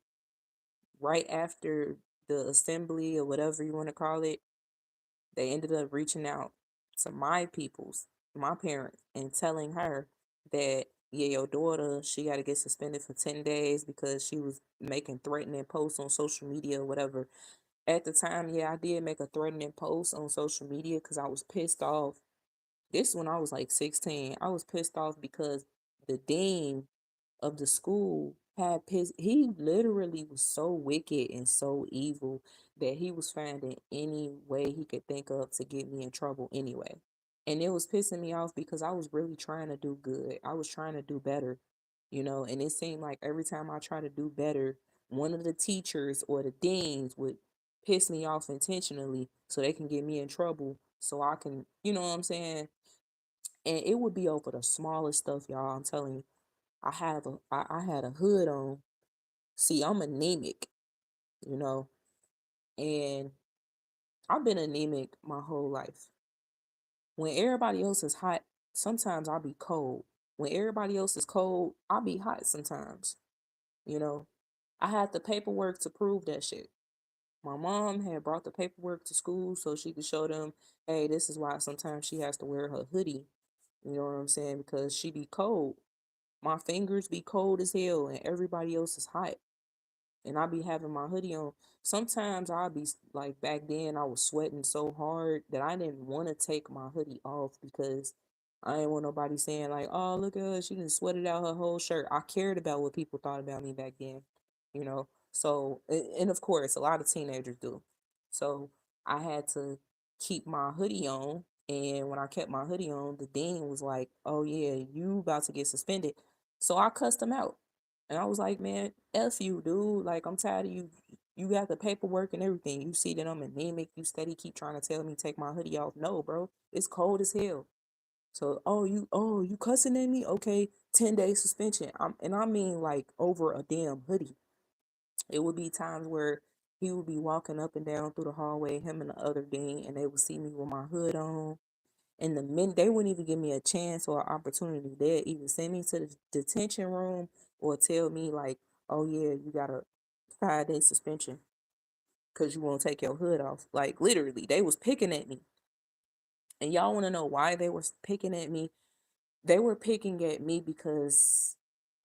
right after the assembly or whatever you want to call it, they ended up reaching out to my peoples, my parents, and telling her that, yeah, your daughter, she got to get suspended for 10 days because she was making threatening posts on social media or whatever. At the time, yeah, I did make a threatening post on social media because I was pissed off. This when I was like 16. I was pissed off because the dean of the school had pissed. He literally was so wicked and so evil that he was finding any way he could think of to get me in trouble anyway. And it was pissing me off because I was really trying to do good. I was trying to do better, and it seemed like every time I try to do better, one of the teachers or the deans would piss me off intentionally so they can get me in trouble so I can, you know what I'm saying? And it would be over the smallest stuff, y'all. I'm telling you. I had a hood on. See, I'm anemic, you know, and I've been anemic my whole life. When everybody else is hot, sometimes I'll be cold. When everybody else is cold, I'll be hot sometimes, you know. I had the paperwork to prove that shit. My mom had brought the paperwork to school so she could show them, hey, this is why sometimes she has to wear her hoodie. You know what I'm saying? Because she be cold. My fingers be cold as hell and everybody else is hot. And I be having my hoodie on. Sometimes I'll be like, back then I was sweating so hard that I didn't want to take my hoodie off because I didn't want nobody saying like, oh, look at her, she done sweated out her whole shirt. I cared about what people thought about me back then, you know. So and of course a lot of teenagers do. So I had to keep my hoodie on, and when I kept my hoodie on, the dean was like, oh yeah, you about to get suspended. So I cussed him out. And I was like, man, F you, dude. Like, I'm tired of you. You got the paperwork and everything. You see that I'm anemic. You steady keep trying to tell me take my hoodie off. No, bro. It's cold as hell. So, you cussing at me? Okay, 10-day suspension. And I mean like over a damn hoodie. It would be times where he would be walking up and down through the hallway, him and the other dean, and they would see me with my hood on. And the men, they wouldn't even give me a chance or an opportunity. They'd either send me to the detention room or tell me like, "Oh yeah, you got a 5-day suspension because you won't take your hood off." Like literally, they was picking at me. And y'all want to know why they were picking at me? They were picking at me because,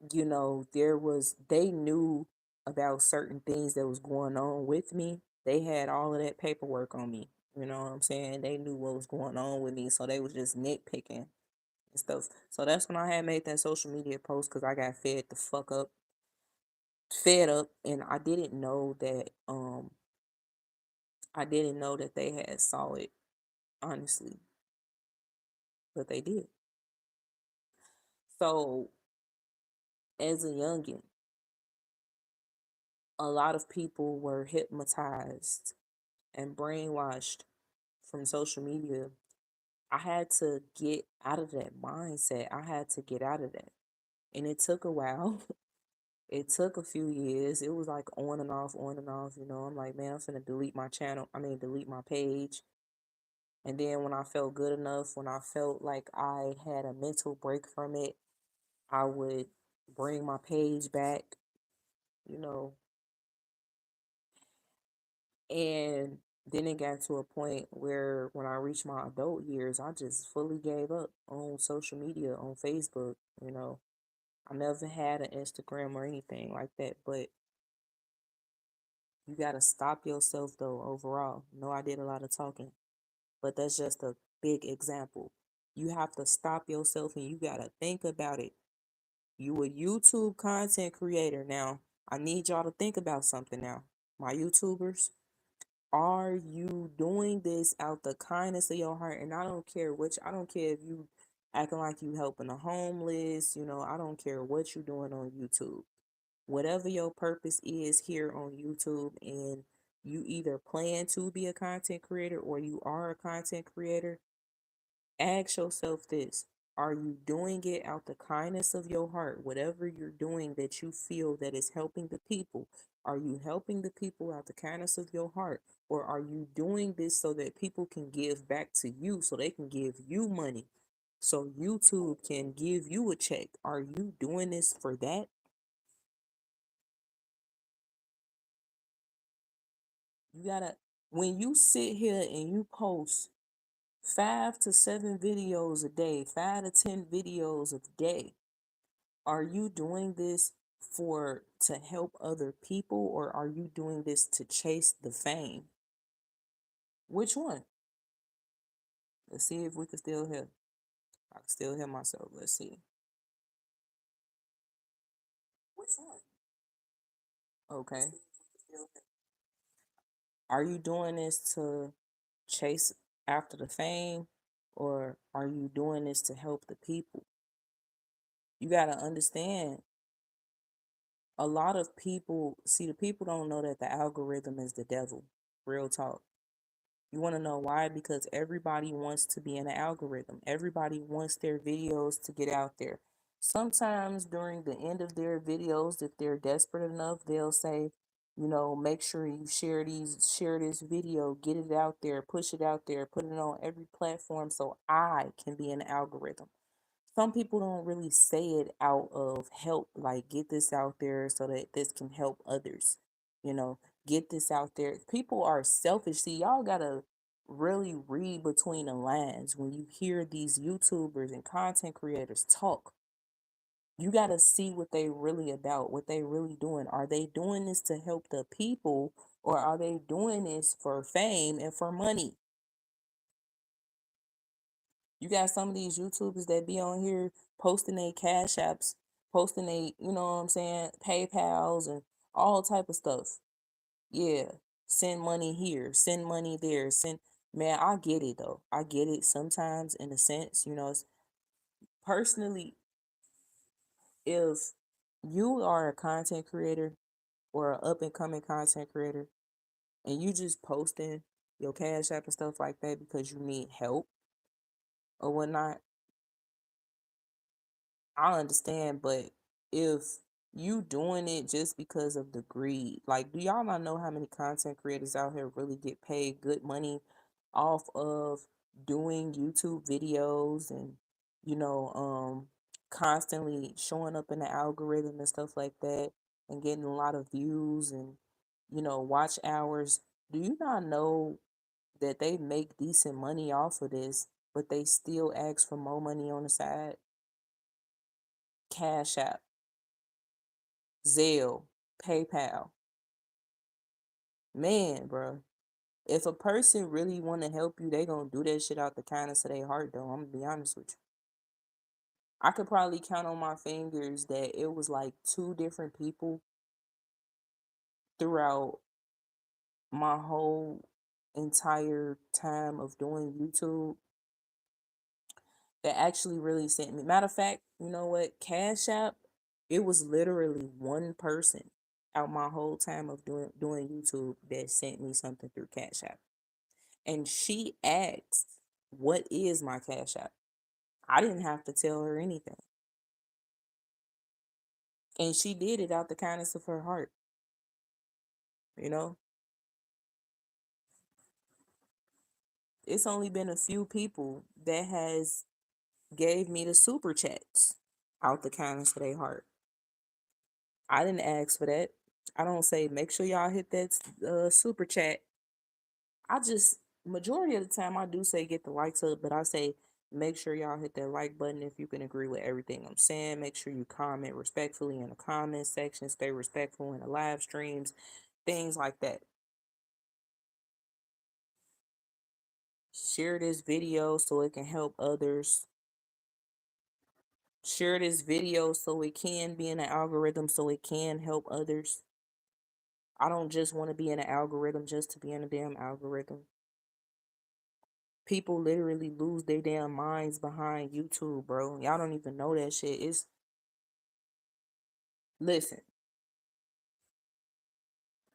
they knew about certain things that was going on with me. They had all of that paperwork on me. You know what I'm saying? They knew what was going on with me, so they was just nitpicking and stuff. So that's when I had made that social media post because I got fed up, and I didn't know that they had saw it, honestly, but they did. So as a youngin, a lot of people were hypnotized and brainwashed from social media. I had to get out of that mindset. I had to get out of that. And it took a while. It took a few years. It was like on and off, on and off. I'm like, man, I'm finna delete my channel. I mean, delete my page. And then when I felt good enough, when I felt like I had a mental break from it, I would bring my page back, you know. And then it got to a point where when I reached my adult years, I just fully gave up on social media, on Facebook, you know. I never had an Instagram or anything like that, but you got to stop yourself though overall. No, I did a lot of talking, but that's just a big example. You have to stop yourself and you got to think about it. You a YouTube content creator now. I need y'all to think about something now. My YouTubers, are you doing this out the kindness of your heart? And I don't care if you acting like you helping the homeless, I don't care what you doing on YouTube. Whatever your purpose is here on YouTube, and you either plan to be a content creator or you are a content creator, ask yourself this. Are you doing it out the kindness of your heart? Whatever you're doing that you feel that is helping the people, are you helping the people out the kindness of your heart? Or are you doing this so that people can give back to you, so they can give you money? So YouTube can give you a check. Are you doing this for that? You gotta, when you sit here and you post 5 to 7 videos a day, 5 to 10 videos a day. Are you doing this for to help other people, or are you doing this to chase the fame? Which one? Let's see if we can still hear. I can still hear myself. Let's see. Which one? Okay. Are you doing this to chase after the fame, or are you doing this to help the people? You got to understand, a lot of people see, the people don't know that the algorithm is the devil. Real talk. You want to know why? Because everybody wants to be in an algorithm. Everybody wants their videos to get out there. Sometimes during the end of their videos, if they're desperate enough, they'll say, make sure you share this video, get it out there, push it out there, put it on every platform so I can be in the algorithm. Some people don't really say it out of help, like get this out there so that this can help others. You know, get this out there. People are selfish. See, y'all gotta really read between the lines when you hear these YouTubers and content creators talk. You gotta see what they really about, what they really doing. Are they doing this to help the people, or are they doing this for fame and for money? You got some of these YouTubers that be on here posting their cash apps, posting they, what I'm saying, PayPals and all type of stuff. Yeah. Send money here, send money there, send man, I get it though. I get it sometimes in a sense, it's personally, if you are a content creator or an up and coming content creator and you just posting your cash app and stuff like that because you need help or whatnot, I understand, but if you doing it just because of the greed, like, do y'all not know how many content creators out here really get paid good money off of doing YouTube videos and, you know, um, constantly showing up in the algorithm and stuff like that and getting a lot of views and, watch hours? Do you not know that they make decent money off of this, but they still ask for more money on the side? Cash App, Zelle, PayPal. Man, bro. If a person really want to help you, they gonna do that shit out the kindness of their heart, though. I'm gonna be honest with you. I could probably count on my fingers that it was like two different people throughout my whole entire time of doing YouTube that actually really sent me. Matter of fact, you know what? Cash App, it was literally one person out my whole time of doing YouTube that sent me something through Cash App. And she asked, "What is my Cash App?" I didn't have to tell her anything. And she did it out the kindness of her heart, you know? It's only been a few people that has gave me the super chats out the kindness of their heart. I didn't ask for that. I don't say make sure y'all hit that super chat. I just majority of the time I do say get the likes up, but I say make sure y'all hit that like button if you can agree with everything I'm saying. Make sure you comment respectfully in the comment section. Stay respectful in the live streams, things like that. Share this video so it can help others. Share this video so it can be in the algorithm so it can help others. I don't just want to be in an algorithm just to be in a damn algorithm. People literally lose their damn minds behind YouTube, bro. Y'all don't even know that shit. Listen,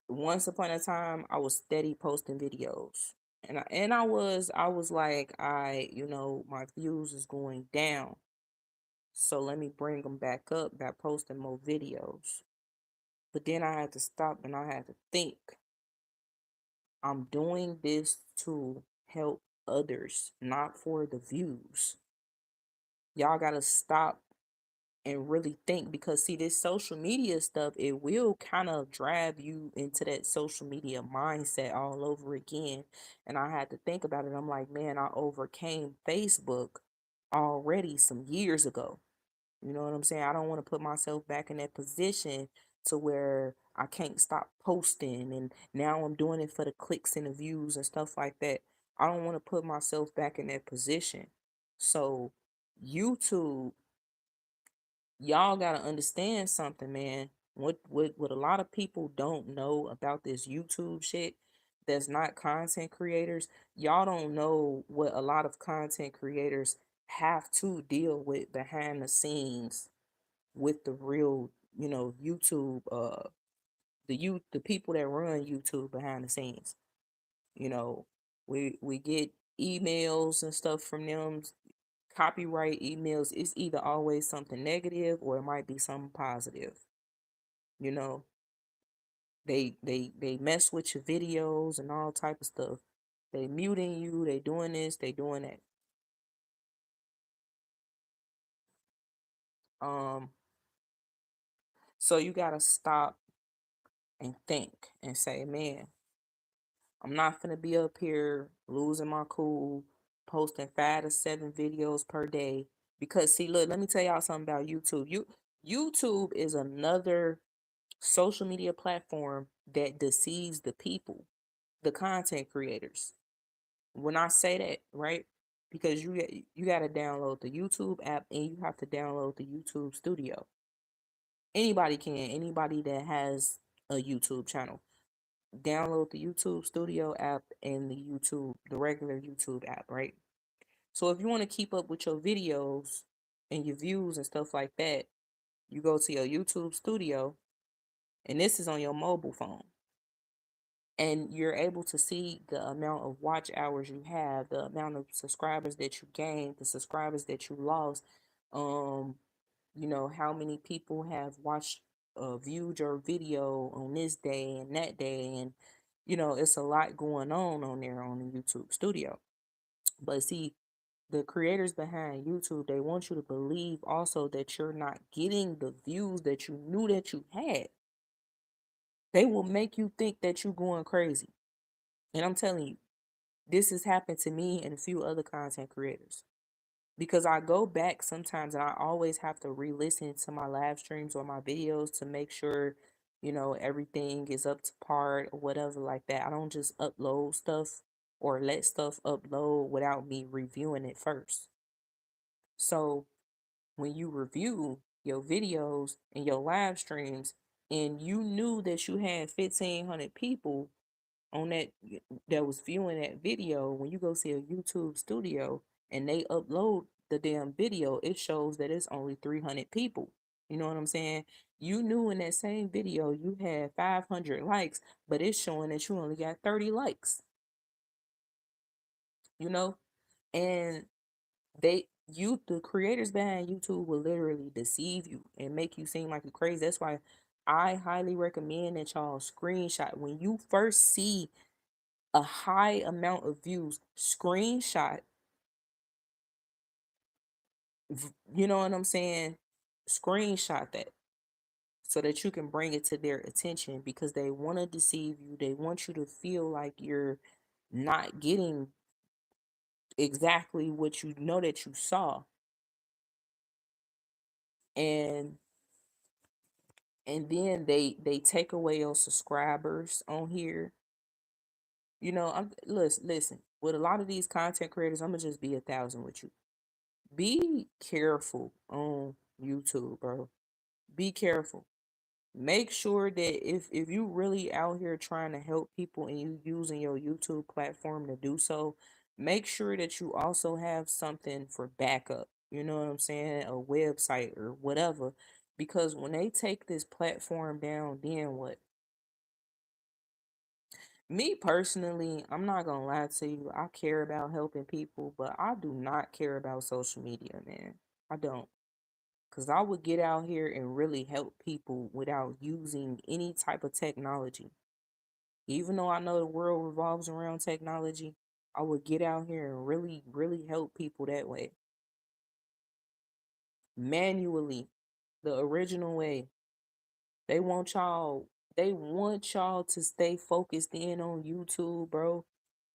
once upon a time I was steady posting videos. And I was like, my views is going down. So let me bring them back up by posting more videos. But then I had to stop and I had to think. I'm doing this to help others, not for the views. Y'all gotta stop and really think, because see, this social media stuff, it will kind of drive you into that social media mindset all over again. And I had to think about it. I'm like, man, I overcame Facebook already some years ago. You know what I'm saying? I don't want to put myself back in that position to where I can't stop posting and now I'm doing it for the clicks and the views and stuff like that. I don't want to put myself back in that position. So YouTube, y'all gotta understand something, man. What a lot of people don't know about this YouTube shit that's not content creators, y'all don't know what a lot of content creators have to deal with behind the scenes with the real, YouTube, the people that run YouTube behind the scenes. You know, we get emails and stuff from them, copyright emails. It's either always something negative or it might be something positive. You know, they mess with your videos and all type of stuff. They muting you, they doing this, they doing that. Um, so you gotta stop and think and say, man, I'm not gonna be up here losing my cool, posting 5 to 7 videos per day. Because see, look, let me tell y'all something about YouTube. YouTube is another social media platform that deceives the people, the content creators. When I say that, right? Because you got to download the YouTube app and you have to download the YouTube Studio. Anybody can, anybody that has a YouTube channel, download the YouTube Studio app and the regular YouTube app, right? So if you want to keep up with your videos and your views and stuff like that, you go to your YouTube Studio, and this is on your mobile phone. And you're able to see the amount of watch hours you have, the amount of subscribers that you gained, the subscribers that you lost, um, how many people have watched, viewed your video on this day and that day, and it's a lot going on there on the YouTube Studio. But see, the creators behind YouTube, they want you to believe also that you're not getting the views that you knew that you had. They will make you think that you're going crazy. And I'm telling you, this has happened to me and a few other content creators. Because I go back sometimes and I always have to re-listen to my live streams or my videos to make sure, everything is up to par or whatever like that. I don't just upload stuff or let stuff upload without me reviewing it first. So when you review your videos and your live streams and you knew that you had 1,500 people on that was viewing that video, when you go see a YouTube Studio and they upload the damn video, it shows that it's only 300 people. You know what I'm saying? You knew in that same video you had 500 likes, but it's showing that you only got 30 likes. You know? And the creators behind YouTube will literally deceive you and make you seem like you're crazy. That's why I highly recommend that y'all screenshot when you first see a high amount of views, screenshot, you know what I'm saying? Screenshot that so that you can bring it to their attention, because they want to deceive you. They want you to feel like you're not getting exactly what you know that you saw. And then they take away your subscribers on here. I'm listen, with a lot of these content creators, I'm gonna just be 1,000 with you. Be careful on YouTube, bro. Be careful. Make sure that if you really out here trying to help people and you using your YouTube platform to do so, make sure that you also have something for backup. You know what I'm saying? A website or whatever. Because when they take this platform down, then what? Me personally, I'm not gonna lie to you. I care about helping people, but I do not care about social media, man. I don't. Because I would get out here and really help people without using any type of technology. Even though I know the world revolves around technology, I would get out here and really, really help people that way. Manually. the original way. They want y'all they want y'all to stay focused in on YouTube, bro.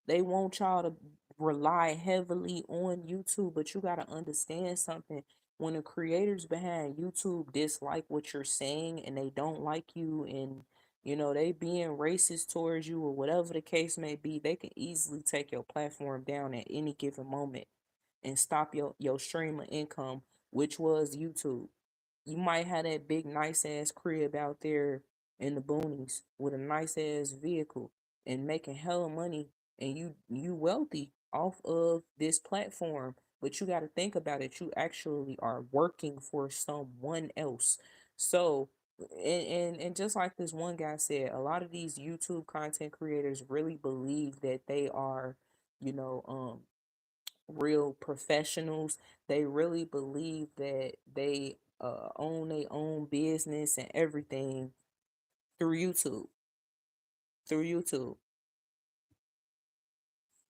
They want y'all to rely heavily on YouTube, but you got to understand something. When the creators behind YouTube dislike what you're saying and they don't like you and they being racist towards you or whatever the case may be, they can easily take your platform down at any given moment and stop your stream of income, which was YouTube. You might have that big nice ass crib out there in the boonies with a nice ass vehicle and making hella money, and you wealthy off of this platform, but you got to think about it, you actually are working for someone else. So and just like this one guy said, a lot of these YouTube content creators really believe that they are you know real professionals. They really believe that they own their own business and everything through YouTube. Through YouTube,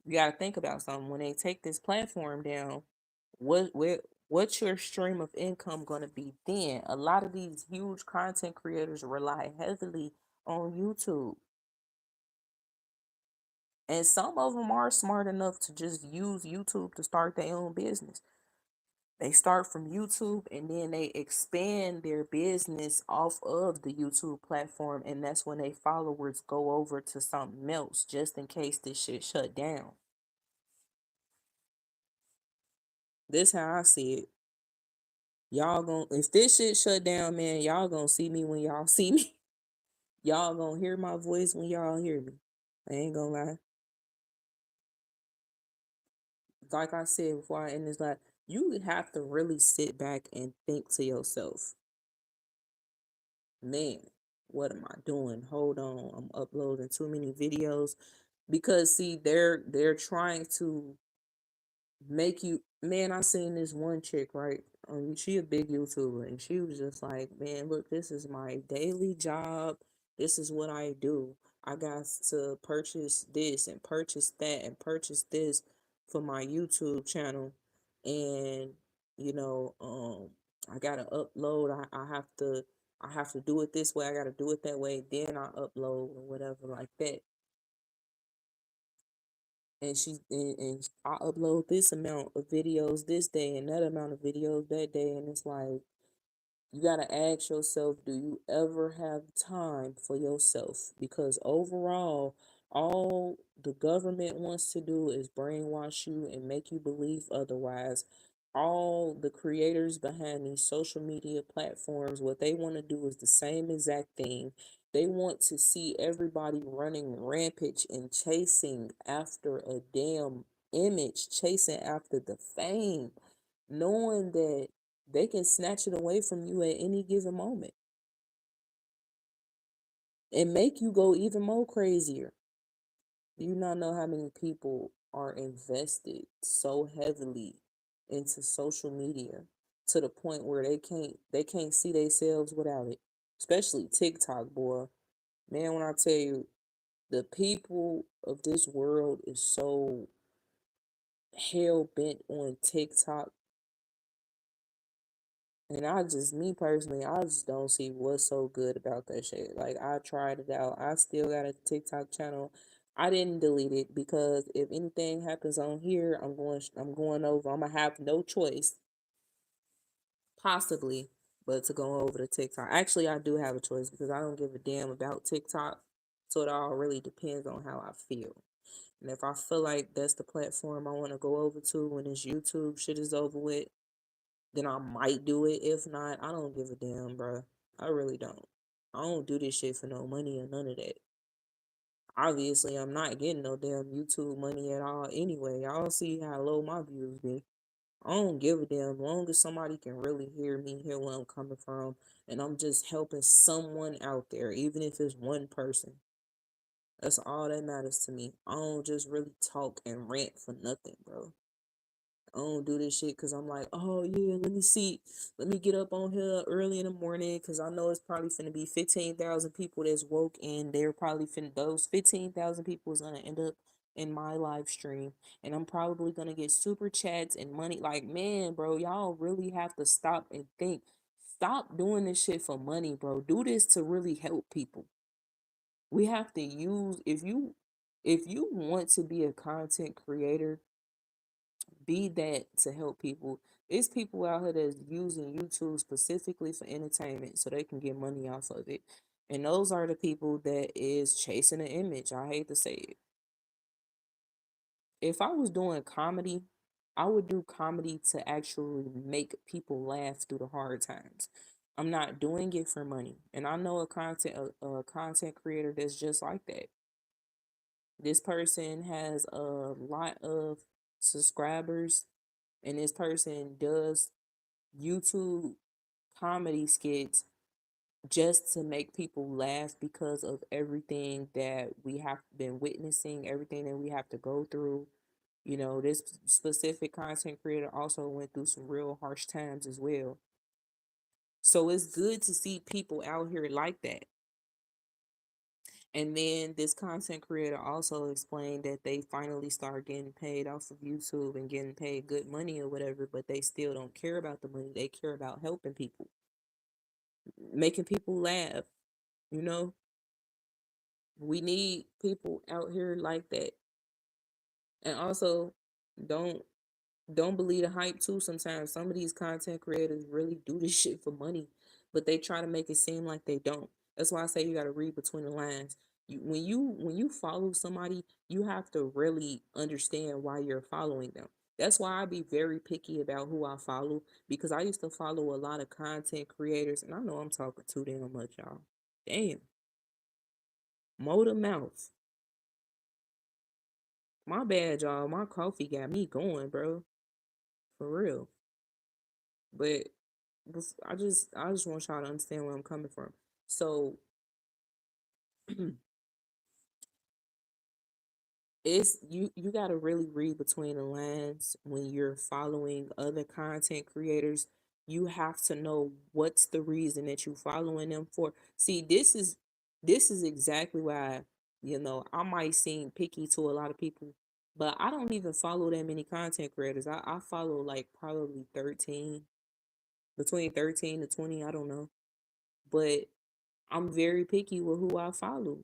you got to think about something. When they take this platform down, what's your stream of income going to be then? A lot of these huge content creators rely heavily on YouTube, and some of them are smart enough to just use YouTube to start their own business. They start from YouTube and then they expand their business off of the YouTube platform. And that's when they followers go over to something else just in case this shit shut down. This how I see it. Y'all gonna, if this shit shut down, man, y'all gonna see me when y'all see me. Y'all gonna hear my voice when y'all hear me. I ain't gonna lie. Like I said before I end this live, you have to really sit back and think to yourself, man, what am I doing? Hold on, I'm uploading too many videos. Because see, they're trying to make you, man. I seen this one chick, right? She a big YouTuber, and she was just like, man, look, this is my daily job. This is what I do. I got to purchase this and purchase that and purchase this for my YouTube channel. And you know um I gotta upload. I have to do it this way. I gotta do it that way, then I upload or whatever like that. And I upload this amount of videos this day and that amount of videos that day, and it's like, you got to ask yourself, do you ever have time for yourself? Because overall, all the government wants to do is brainwash you and make you believe otherwise. All the creators behind these social media platforms, what they want to do is the same exact thing. They want to see everybody running rampage and chasing after a damn image, chasing after the fame, knowing that they can snatch it away from you at any given moment and make you go even more crazier. Do you not know how many people are invested so heavily into social media to the point where they can't see themselves without it? Especially TikTok, boy. Man, when I tell you, the people of this world is so hell bent on TikTok. And me personally, I just don't see what's so good about that shit. Like, I tried it out. I still got a TikTok channel. I didn't delete it because if anything happens on here, I'm going over. I'm gonna have no choice, possibly, but to go over to TikTok. Actually, I do have a choice because I don't give a damn about TikTok. So it all really depends on how I feel. And if I feel like that's the platform I want to go over to when this YouTube shit is over with, then I might do it. If not, I don't give a damn, bro. I really don't. I don't do this shit for no money or none of that. Obviously, I'm not getting no damn YouTube money at all anyway. Y'all see how low my views be. I don't give a damn. As long as somebody can really hear me, hear where I'm coming from, and I'm just helping someone out there, even if it's one person. That's all that matters to me. I don't just really talk and rant for nothing, bro. I don't do this shit because I'm like, oh yeah, let me see. Let me get up on here early in the morning because I know it's probably finna be 15,000 people that's woke, and they're probably finna, those 15,000 people is gonna end up in my live stream. And I'm probably gonna get super chats and money. Like, man, bro, y'all really have to stop and think. Stop doing this shit for money, bro. Do this to really help people. We have to use if you want to be a content creator, be that to help people. It's people out here that's using YouTube specifically for entertainment so they can get money off of it. And those are the people that is chasing an image. I hate to say it. If I was doing comedy, I would do comedy to actually make people laugh through the hard times. I'm not doing it for money. And I know a content creator that's just like that. This person has a lot of subscribers, and this person does YouTube comedy skits just to make people laugh because of everything that we have been witnessing, everything that we have to go through. You know, this specific content creator also went through some real harsh times as well. So it's good to see people out here like that. And then this content creator also explained that they finally start getting paid off of YouTube and getting paid good money or whatever, but they still don't care about the money. They care about helping people, making people laugh. You know, we need people out here like that. And also, don't don't believe the hype too. Sometimes some of these content creators really do this shit for money, but they try to make it seem like they don't. That's why I say you got to read between the lines. When you follow somebody, you have to really understand why you're following them. That's why I be very picky about who I follow, because I used to follow a lot of content creators, and I know I'm talking too damn much, y'all. Damn, motor mouth. My bad, y'all. My coffee got me going, bro. For real. But I just want y'all to understand where I'm coming from. So it's you got to really read between the lines when you're following other content creators. You have to know what's the reason that you following them for. See, this is exactly why, I might seem picky to a lot of people, but I don't even follow that many content creators. I follow like probably 13, between 13 to 20, I don't know. But I'm very picky with who I follow,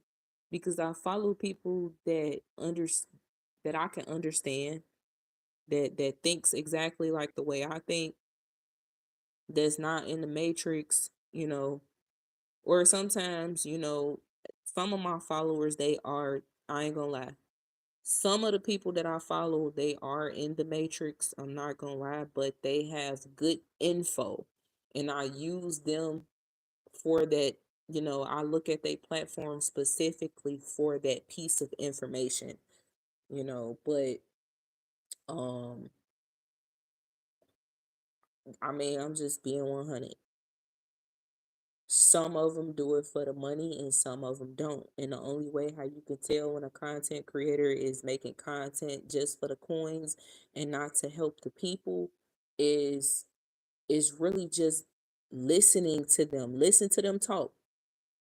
because I follow people that I can understand, that thinks exactly like the way I think, that's not in the matrix. Or sometimes, some of my followers, they are, I ain't gonna lie. Some of the people that I follow, they are in the matrix. I'm not gonna lie, but they have good info, and I use them for that. I look at their platform specifically for that piece of information. But um I mean, I'm just being 100. Some of them do it for the money and some of them don't. And the only way how you can tell when a content creator is making content just for the coins and not to help the people is really just listening to them. Listen to them talk.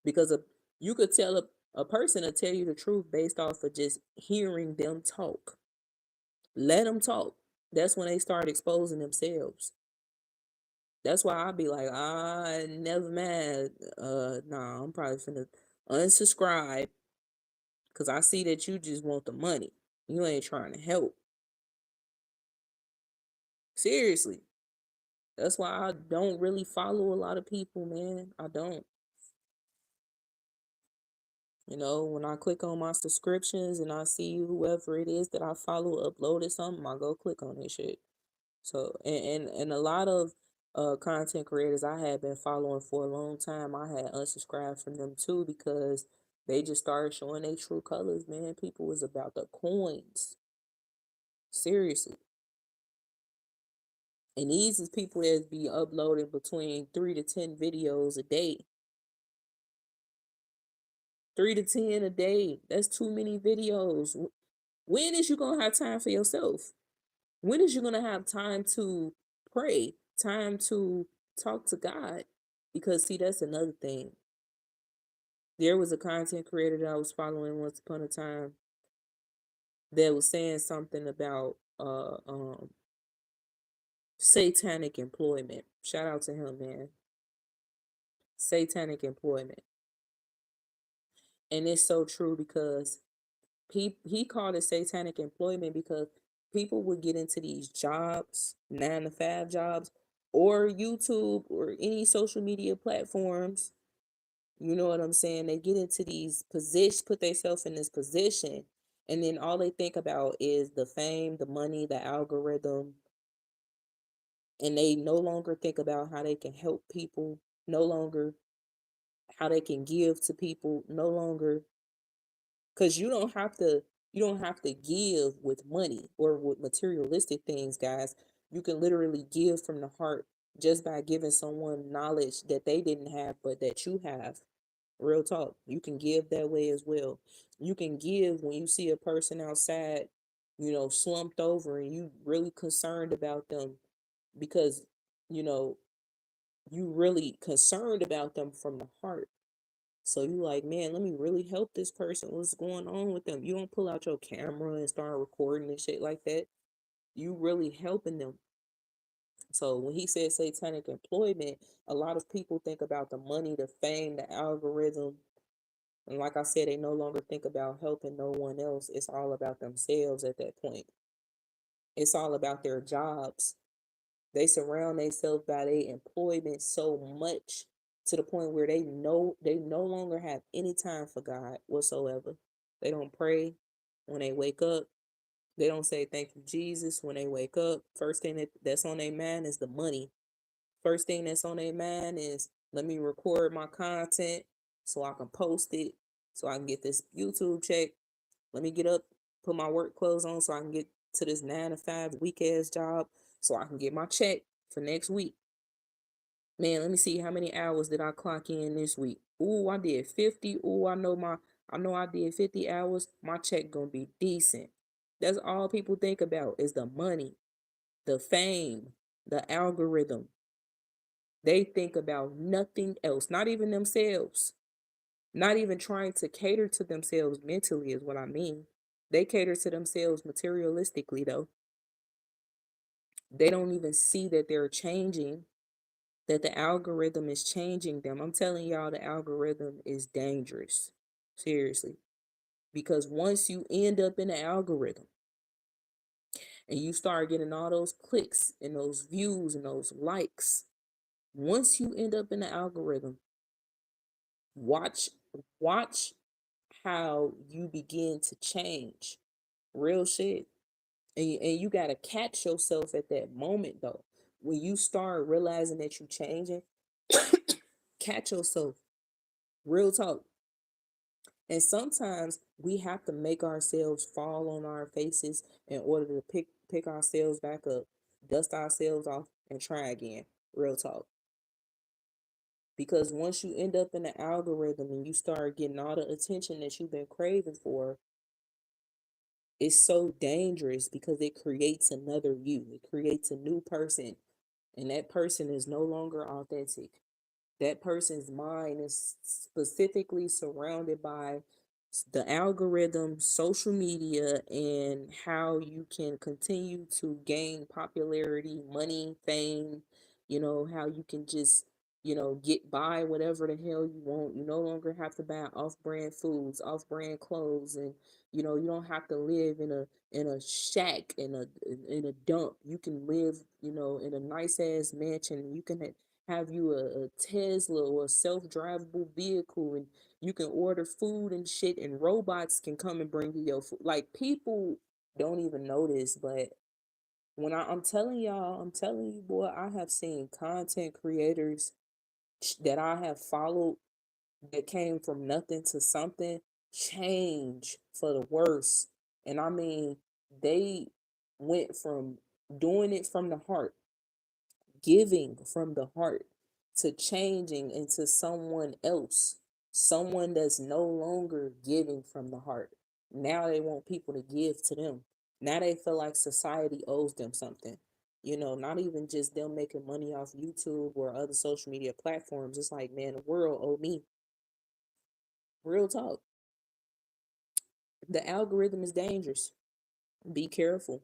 Because you could tell a person to tell you the truth based off of just hearing them talk. Let them talk. That's when they start exposing themselves. That's why I'll be like, never mind. Nah, I'm probably finna unsubscribe, because I see that you just want the money. You ain't trying to help. Seriously. That's why I don't really follow a lot of people, man. I don't. When I click on my subscriptions and I see whoever it is that I follow uploaded something, I go click on this shit. So, and a lot of content creators I had been following for a long time, I had unsubscribed from them too, because they just started showing their true colors, man. People was about the coins. Seriously. And these is people that be uploading between 3 to 10 videos a day. 3 to 10 a day. That's too many videos. When is you gonna have time for yourself? When is you gonna have time to pray? Time to talk to God? Because see, that's another thing. There was a content creator that I was following once upon a time that was saying something about satanic employment. Shout out to him, man. Satanic employment. And it's so true because he called it satanic employment because people would get into these jobs, 9 to 5 jobs, or YouTube or any social media platforms. You know what I'm saying? They get into these positions, put themselves in this position, and then all they think about is the fame, the money, the algorithm, and they no longer think about how they can help people, no longer how they can give to people, no longer, because you don't have to give with money or with materialistic things, guys. You can literally give from the heart just by giving someone knowledge that they didn't have but that you have. Real talk. You can give that way as well. You can give when you see a person outside, slumped over, and you really concerned about them because, you know, you really concerned about them from the heart. So you like, man, let me really help this person. What's going on with them? You don't pull out your camera and start recording and shit like that. You really helping them. So when he said satanic employment, a lot of people think about the money, the fame, the algorithm. And like I said, they no longer think about helping no one else. It's all about themselves at that point. It's all about their jobs. They surround themselves by their employment so much to the point where they no longer have any time for God whatsoever. They don't pray when they wake up. They don't say thank you, Jesus, when they wake up. First thing that's on their mind is the money. First thing that's on their mind is let me record my content so I can post it, so I can get this YouTube check. Let me get up, put my work clothes on so I can get to this 9 to 5 weak ass job so I can get my check for next week. Man, let me see how many hours did I clock in this week. Ooh, I did 50. Ooh, I know I did 50 hours. My check gonna be decent. That's all people think about is the money, the fame, the algorithm. They think about nothing else, not even themselves. Not even trying to cater to themselves mentally is what I mean. They cater to themselves materialistically though. They don't even see that they're changing, that the algorithm is changing them. I'm telling y'all, the algorithm is dangerous. Seriously. Because once you end up in the algorithm and you start getting all those clicks and those views and those likes, once you end up in the algorithm, watch watch how you begin to change. Real shit. And you got to catch yourself at that moment though. When you start realizing that you changing, catch yourself. Real talk. And sometimes we have to make ourselves fall on our faces in order to pick ourselves back up, dust ourselves off, and try again. Real talk. Because once you end up in the algorithm and you start getting all the attention that you've been craving for, it's so dangerous because it creates another you. It creates a new person, and that person is no longer authentic. That person's mind is specifically surrounded by the algorithm, social media, and how you can continue to gain popularity, money, fame, how you can just, get by whatever the hell you want. You no longer have to buy off-brand foods, off-brand clothes, and you don't have to live in a shack in a dump. You can live, in a nice ass mansion. You can have you a Tesla or a self-drivable vehicle, and you can order food and shit, and robots can come and bring you your food. Like, people don't even know this, but I'm telling y'all, I'm telling you, boy, I have seen content creators that I have followed that came from nothing to something change for the worse. And I mean, they went from doing it from the heart, giving from the heart, to changing into someone else, someone that's no longer giving from the heart. Now they want people to give to them. Now they feel like society owes them something. Not even just them making money off YouTube or other social media platforms. It's like, man, the world owe me. Real talk. The algorithm is dangerous. Be careful.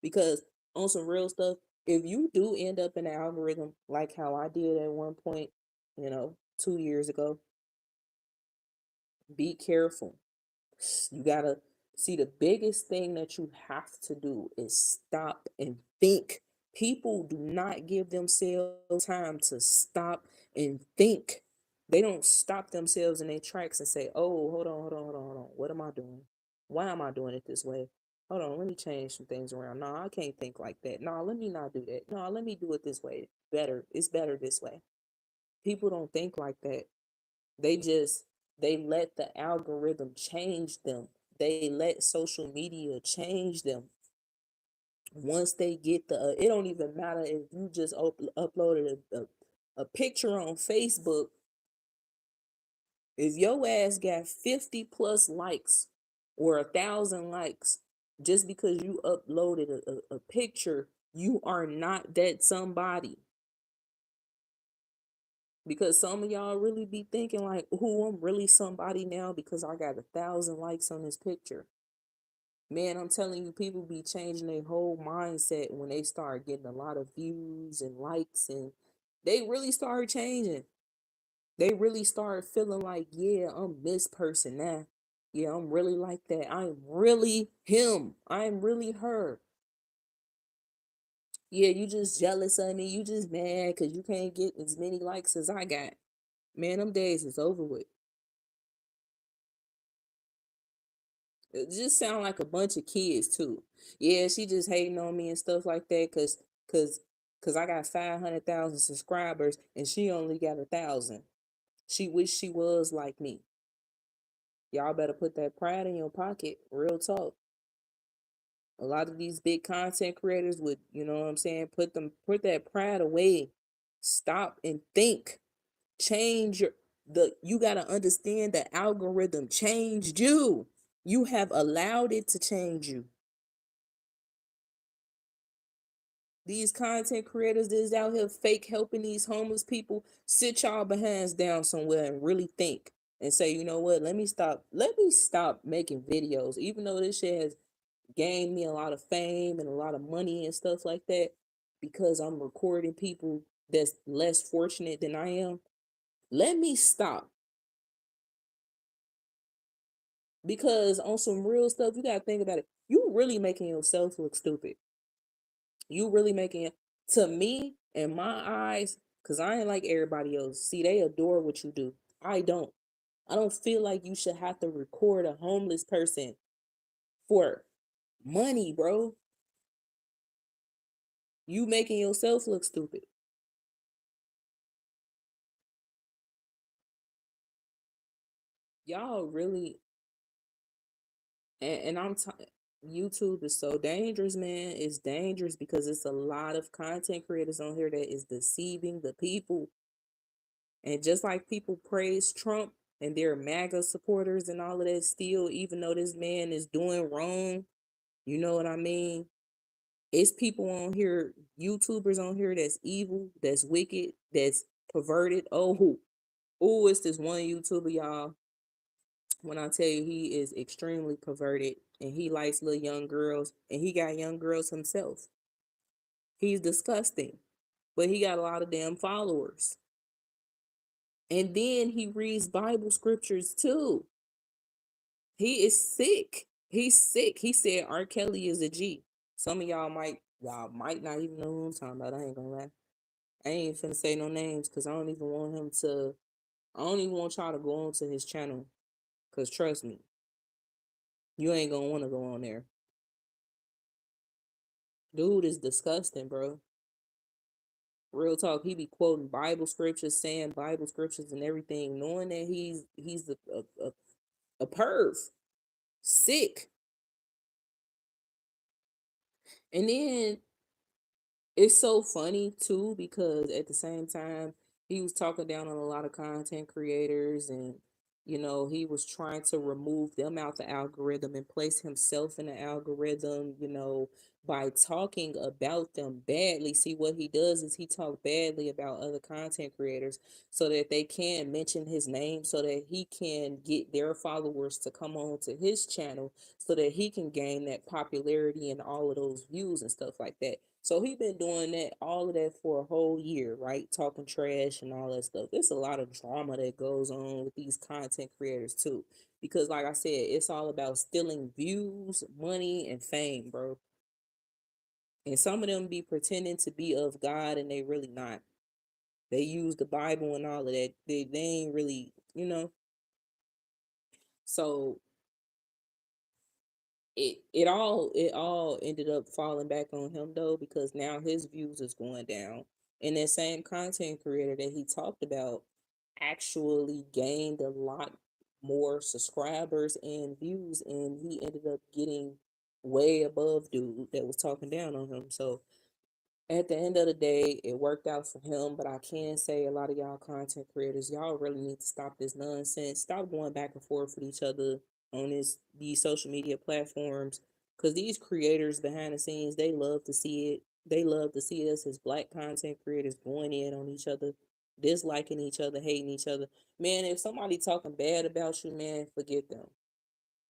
Because on some real stuff, if you do end up in the algorithm, like how I did at one point, you know, 2 years ago. Be careful. You gotta see, the biggest thing that you have to do is stop and think. People do not give themselves time to stop and think. They don't stop themselves in their tracks and say, oh, hold on. What am I doing? Why am I doing it this way? Hold on, let me change some things around. No, I can't think like that. No, let me not do that. No, let me do it this way. Better. It's better this way. People don't think like that. They just they let the algorithm change them. They let social media change them. Once they get it don't even matter if you just uploaded a picture on Facebook. If your ass got 50 plus likes or 1,000 likes, just because you uploaded a picture, you are not that somebody. Because some of y'all really be thinking like, oh, I'm really somebody now because I got 1,000 likes on this picture. Man, I'm telling you, people be changing their whole mindset when they start getting a lot of views and likes, and they really start changing. They really start feeling like, yeah, I'm this person now. Yeah, I'm really like that. I'm really him. I'm really her. Yeah, you just jealous of me. You just mad because you can't get as many likes as I got. Man, them days is over with. It just sound like a bunch of kids too. Yeah, she just hating on me and stuff like that cause cause I got 500,000 subscribers and she only got 1,000. She wish she was like me. Y'all better put that pride in your pocket. Real talk. A lot of these big content creators would, you know what I'm saying, put that pride away. Stop and think. Change you gotta understand the algorithm changed you. You have allowed it to change you. These content creators that is out here fake helping these homeless people, sit y'all behinds down somewhere and really think and say, you know what, let me stop making videos. Even though this shit has gained me a lot of fame and a lot of money and stuff like that, because I'm recording people that's less fortunate than I am. Let me stop. Because on some real stuff, you gotta think about it. You really making yourself look stupid. You really making it, to me, in my eyes, because I ain't like everybody else. See, they adore what you do. I don't. I don't feel like you should have to record a homeless person for money, bro. You making yourself look stupid. Y'all really, and YouTube is so dangerous, man. It's dangerous because it's a lot of content creators on here that is deceiving the people. And just like people praise Trump and they're MAGA supporters and all of that still, even though this man is doing wrong, you know what I mean? It's people on here, YouTubers on here that's evil, that's wicked, that's perverted. It's this one YouTuber, y'all. When I tell you, he is extremely perverted and he likes little young girls and he got young girls himself. He's disgusting, but he got a lot of damn followers. And then he reads Bible scriptures too. He is sick. He's sick. He said R. Kelly is a G. Some of y'all might not even know who I'm talking about. I ain't gonna lie. I ain't finna say no names because I don't even want y'all to go onto his channel. Cause trust me, you ain't gonna wanna go on there. Dude is disgusting, bro. Real talk. He be quoting Bible scriptures, saying Bible scriptures and everything, knowing that he's a perv. Sick. And then it's so funny too because at the same time he was talking down on a lot of content creators, and he was trying to remove them out the algorithm and place himself in the algorithm, by talking about them badly. See, what he does is he talk badly about other content creators so that they can mention his name, so that he can get their followers to come on to his channel so that he can gain that popularity and all of those views and stuff like that. So he been doing that, all of that for a whole year, right? Talking trash and all that stuff. There's a lot of drama that goes on with these content creators too. Because like I said, it's all about stealing views, money, and fame, bro. And some of them be pretending to be of God and they really not. They use the Bible and all of that. They ain't really, you know. So it all ended up falling back on him though, because now his views is going down. And that same content creator that he talked about actually gained a lot more subscribers and views, and he ended up getting way above dude that was talking down on him. So at the end of the day, it worked out for him. But I can say a lot of y'all content creators, y'all really need to stop this nonsense. Stop going back and forth with each other on these social media platforms. Cause these creators behind the scenes, they love to see it. They love to see us as black content creators going in on each other, disliking each other, hating each other. Man, if somebody talking bad about you, man, forget them.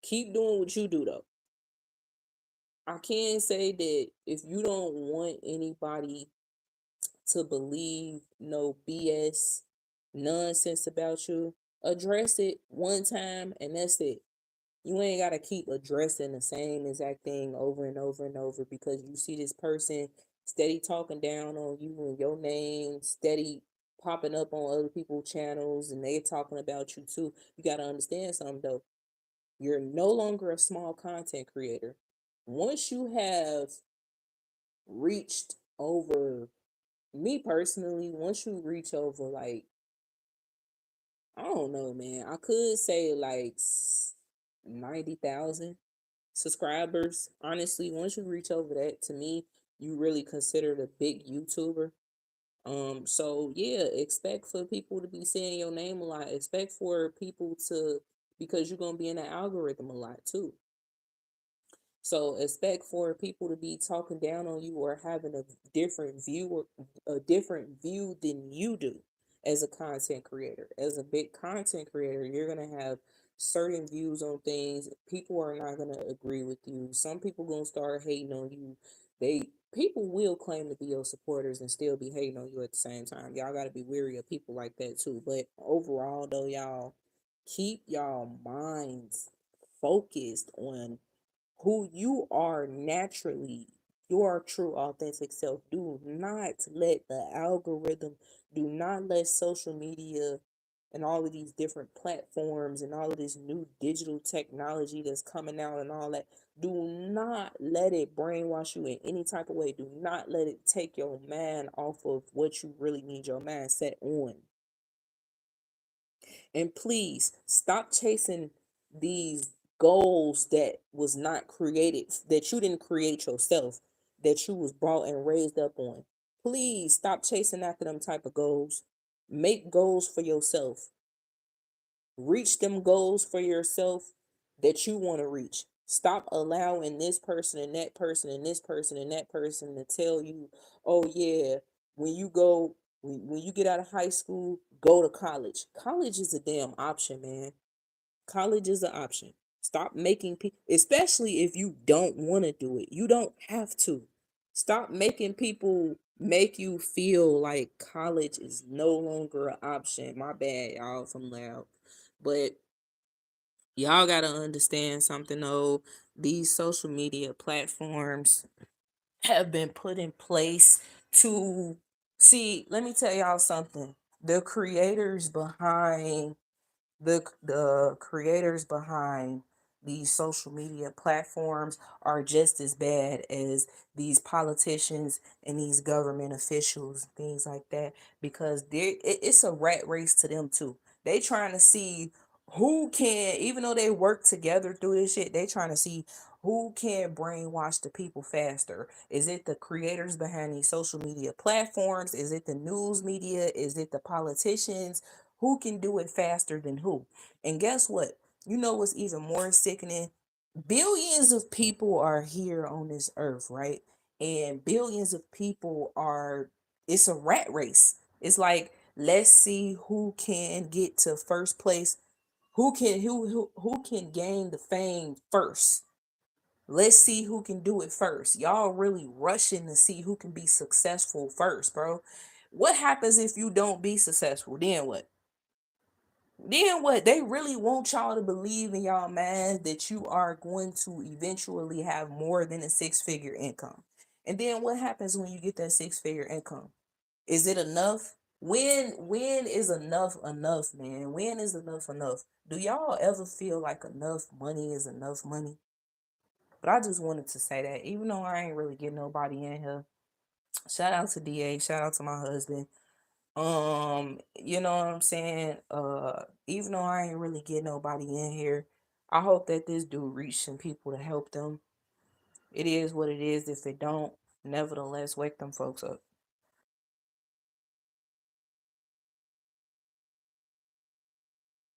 Keep doing what you do though. I can say that if you don't want anybody to believe no BS nonsense about you, address it one time and that's it. You ain't got to keep addressing the same exact thing over and over and over because you see this person steady talking down on you and your name, steady popping up on other people's channels and they talking about you too. You got to understand something though. You're no longer a small content creator. Once you have reached over, me personally, once you reach over like, I don't know, man, I could say like 90,000 subscribers. Honestly, once you reach over that, to me, you really considered a big YouTuber. So yeah, expect for people to be saying your name a lot. Expect for people to, because you're gonna be in the algorithm a lot too. So expect for people to be talking down on you or having a different view or a different view than you do as a content creator. As a big content creator, you're gonna have certain views on things. People are not gonna agree with you. Some people gonna start hating on you. They People will claim to be your supporters and still be hating on you at the same time. Y'all gotta be wary of people like that too. But overall though, y'all keep y'all minds focused on who you are naturally, your true authentic self. Do not let the algorithm, do not let social media and all of these different platforms and all of this new digital technology that's coming out and all that, do not let it brainwash you in any type of way. Do not let it take your mind off of what you really need your mind set on. And please stop chasing these goals that was not created, that you didn't create yourself, that you was brought and raised up on. Please stop chasing after them type of goals. Make goals for yourself. Reach them goals for yourself that you want to reach. Stop allowing this person and that person and this person and that person to tell you, oh yeah, when you go, when you get out of high school, go to college. College is a damn option, man. College is an option. Stop making people, especially if you don't want to do it. You don't have to. Stop making people make you feel like college is no longer an option. My bad, y'all, if I'm loud. But y'all got to understand something though. These social media platforms have been put in place to see, let me tell y'all something. The creators behind the creators behind these social media platforms are just as bad as these politicians and these government officials, things like that, because it's a rat race to them too. They trying to see who can, even though they work together through this shit, they trying to see who can brainwash the people faster. Is it the creators behind these social media platforms? Is it the news media? Is it the politicians? Who can do it faster than who? And guess what? You know what's even more sickening? Billions of people are here on this earth, right? And billions of people are, it's a rat race. It's like, let's see who can get to first place, who can gain the fame first. Let's see who can do it first. Y'all really rushing to see who can be successful first, bro. What happens if you don't be successful? Then what? Then what? They really want y'all to believe in y'all, man, that you are going to eventually have more than a six-figure income. And then what happens when you get that six-figure income? Is it enough? When is enough, man? When is enough? Do y'all ever feel like enough money is enough money? But I just wanted to say that, even though I ain't really getting nobody in here. Shout out to DA, shout out to my husband. You know what I'm saying? Even though I ain't really getting nobody in here, I hope that this do reach some people to help them. It is what it is. If it don't, nevertheless, wake them folks up.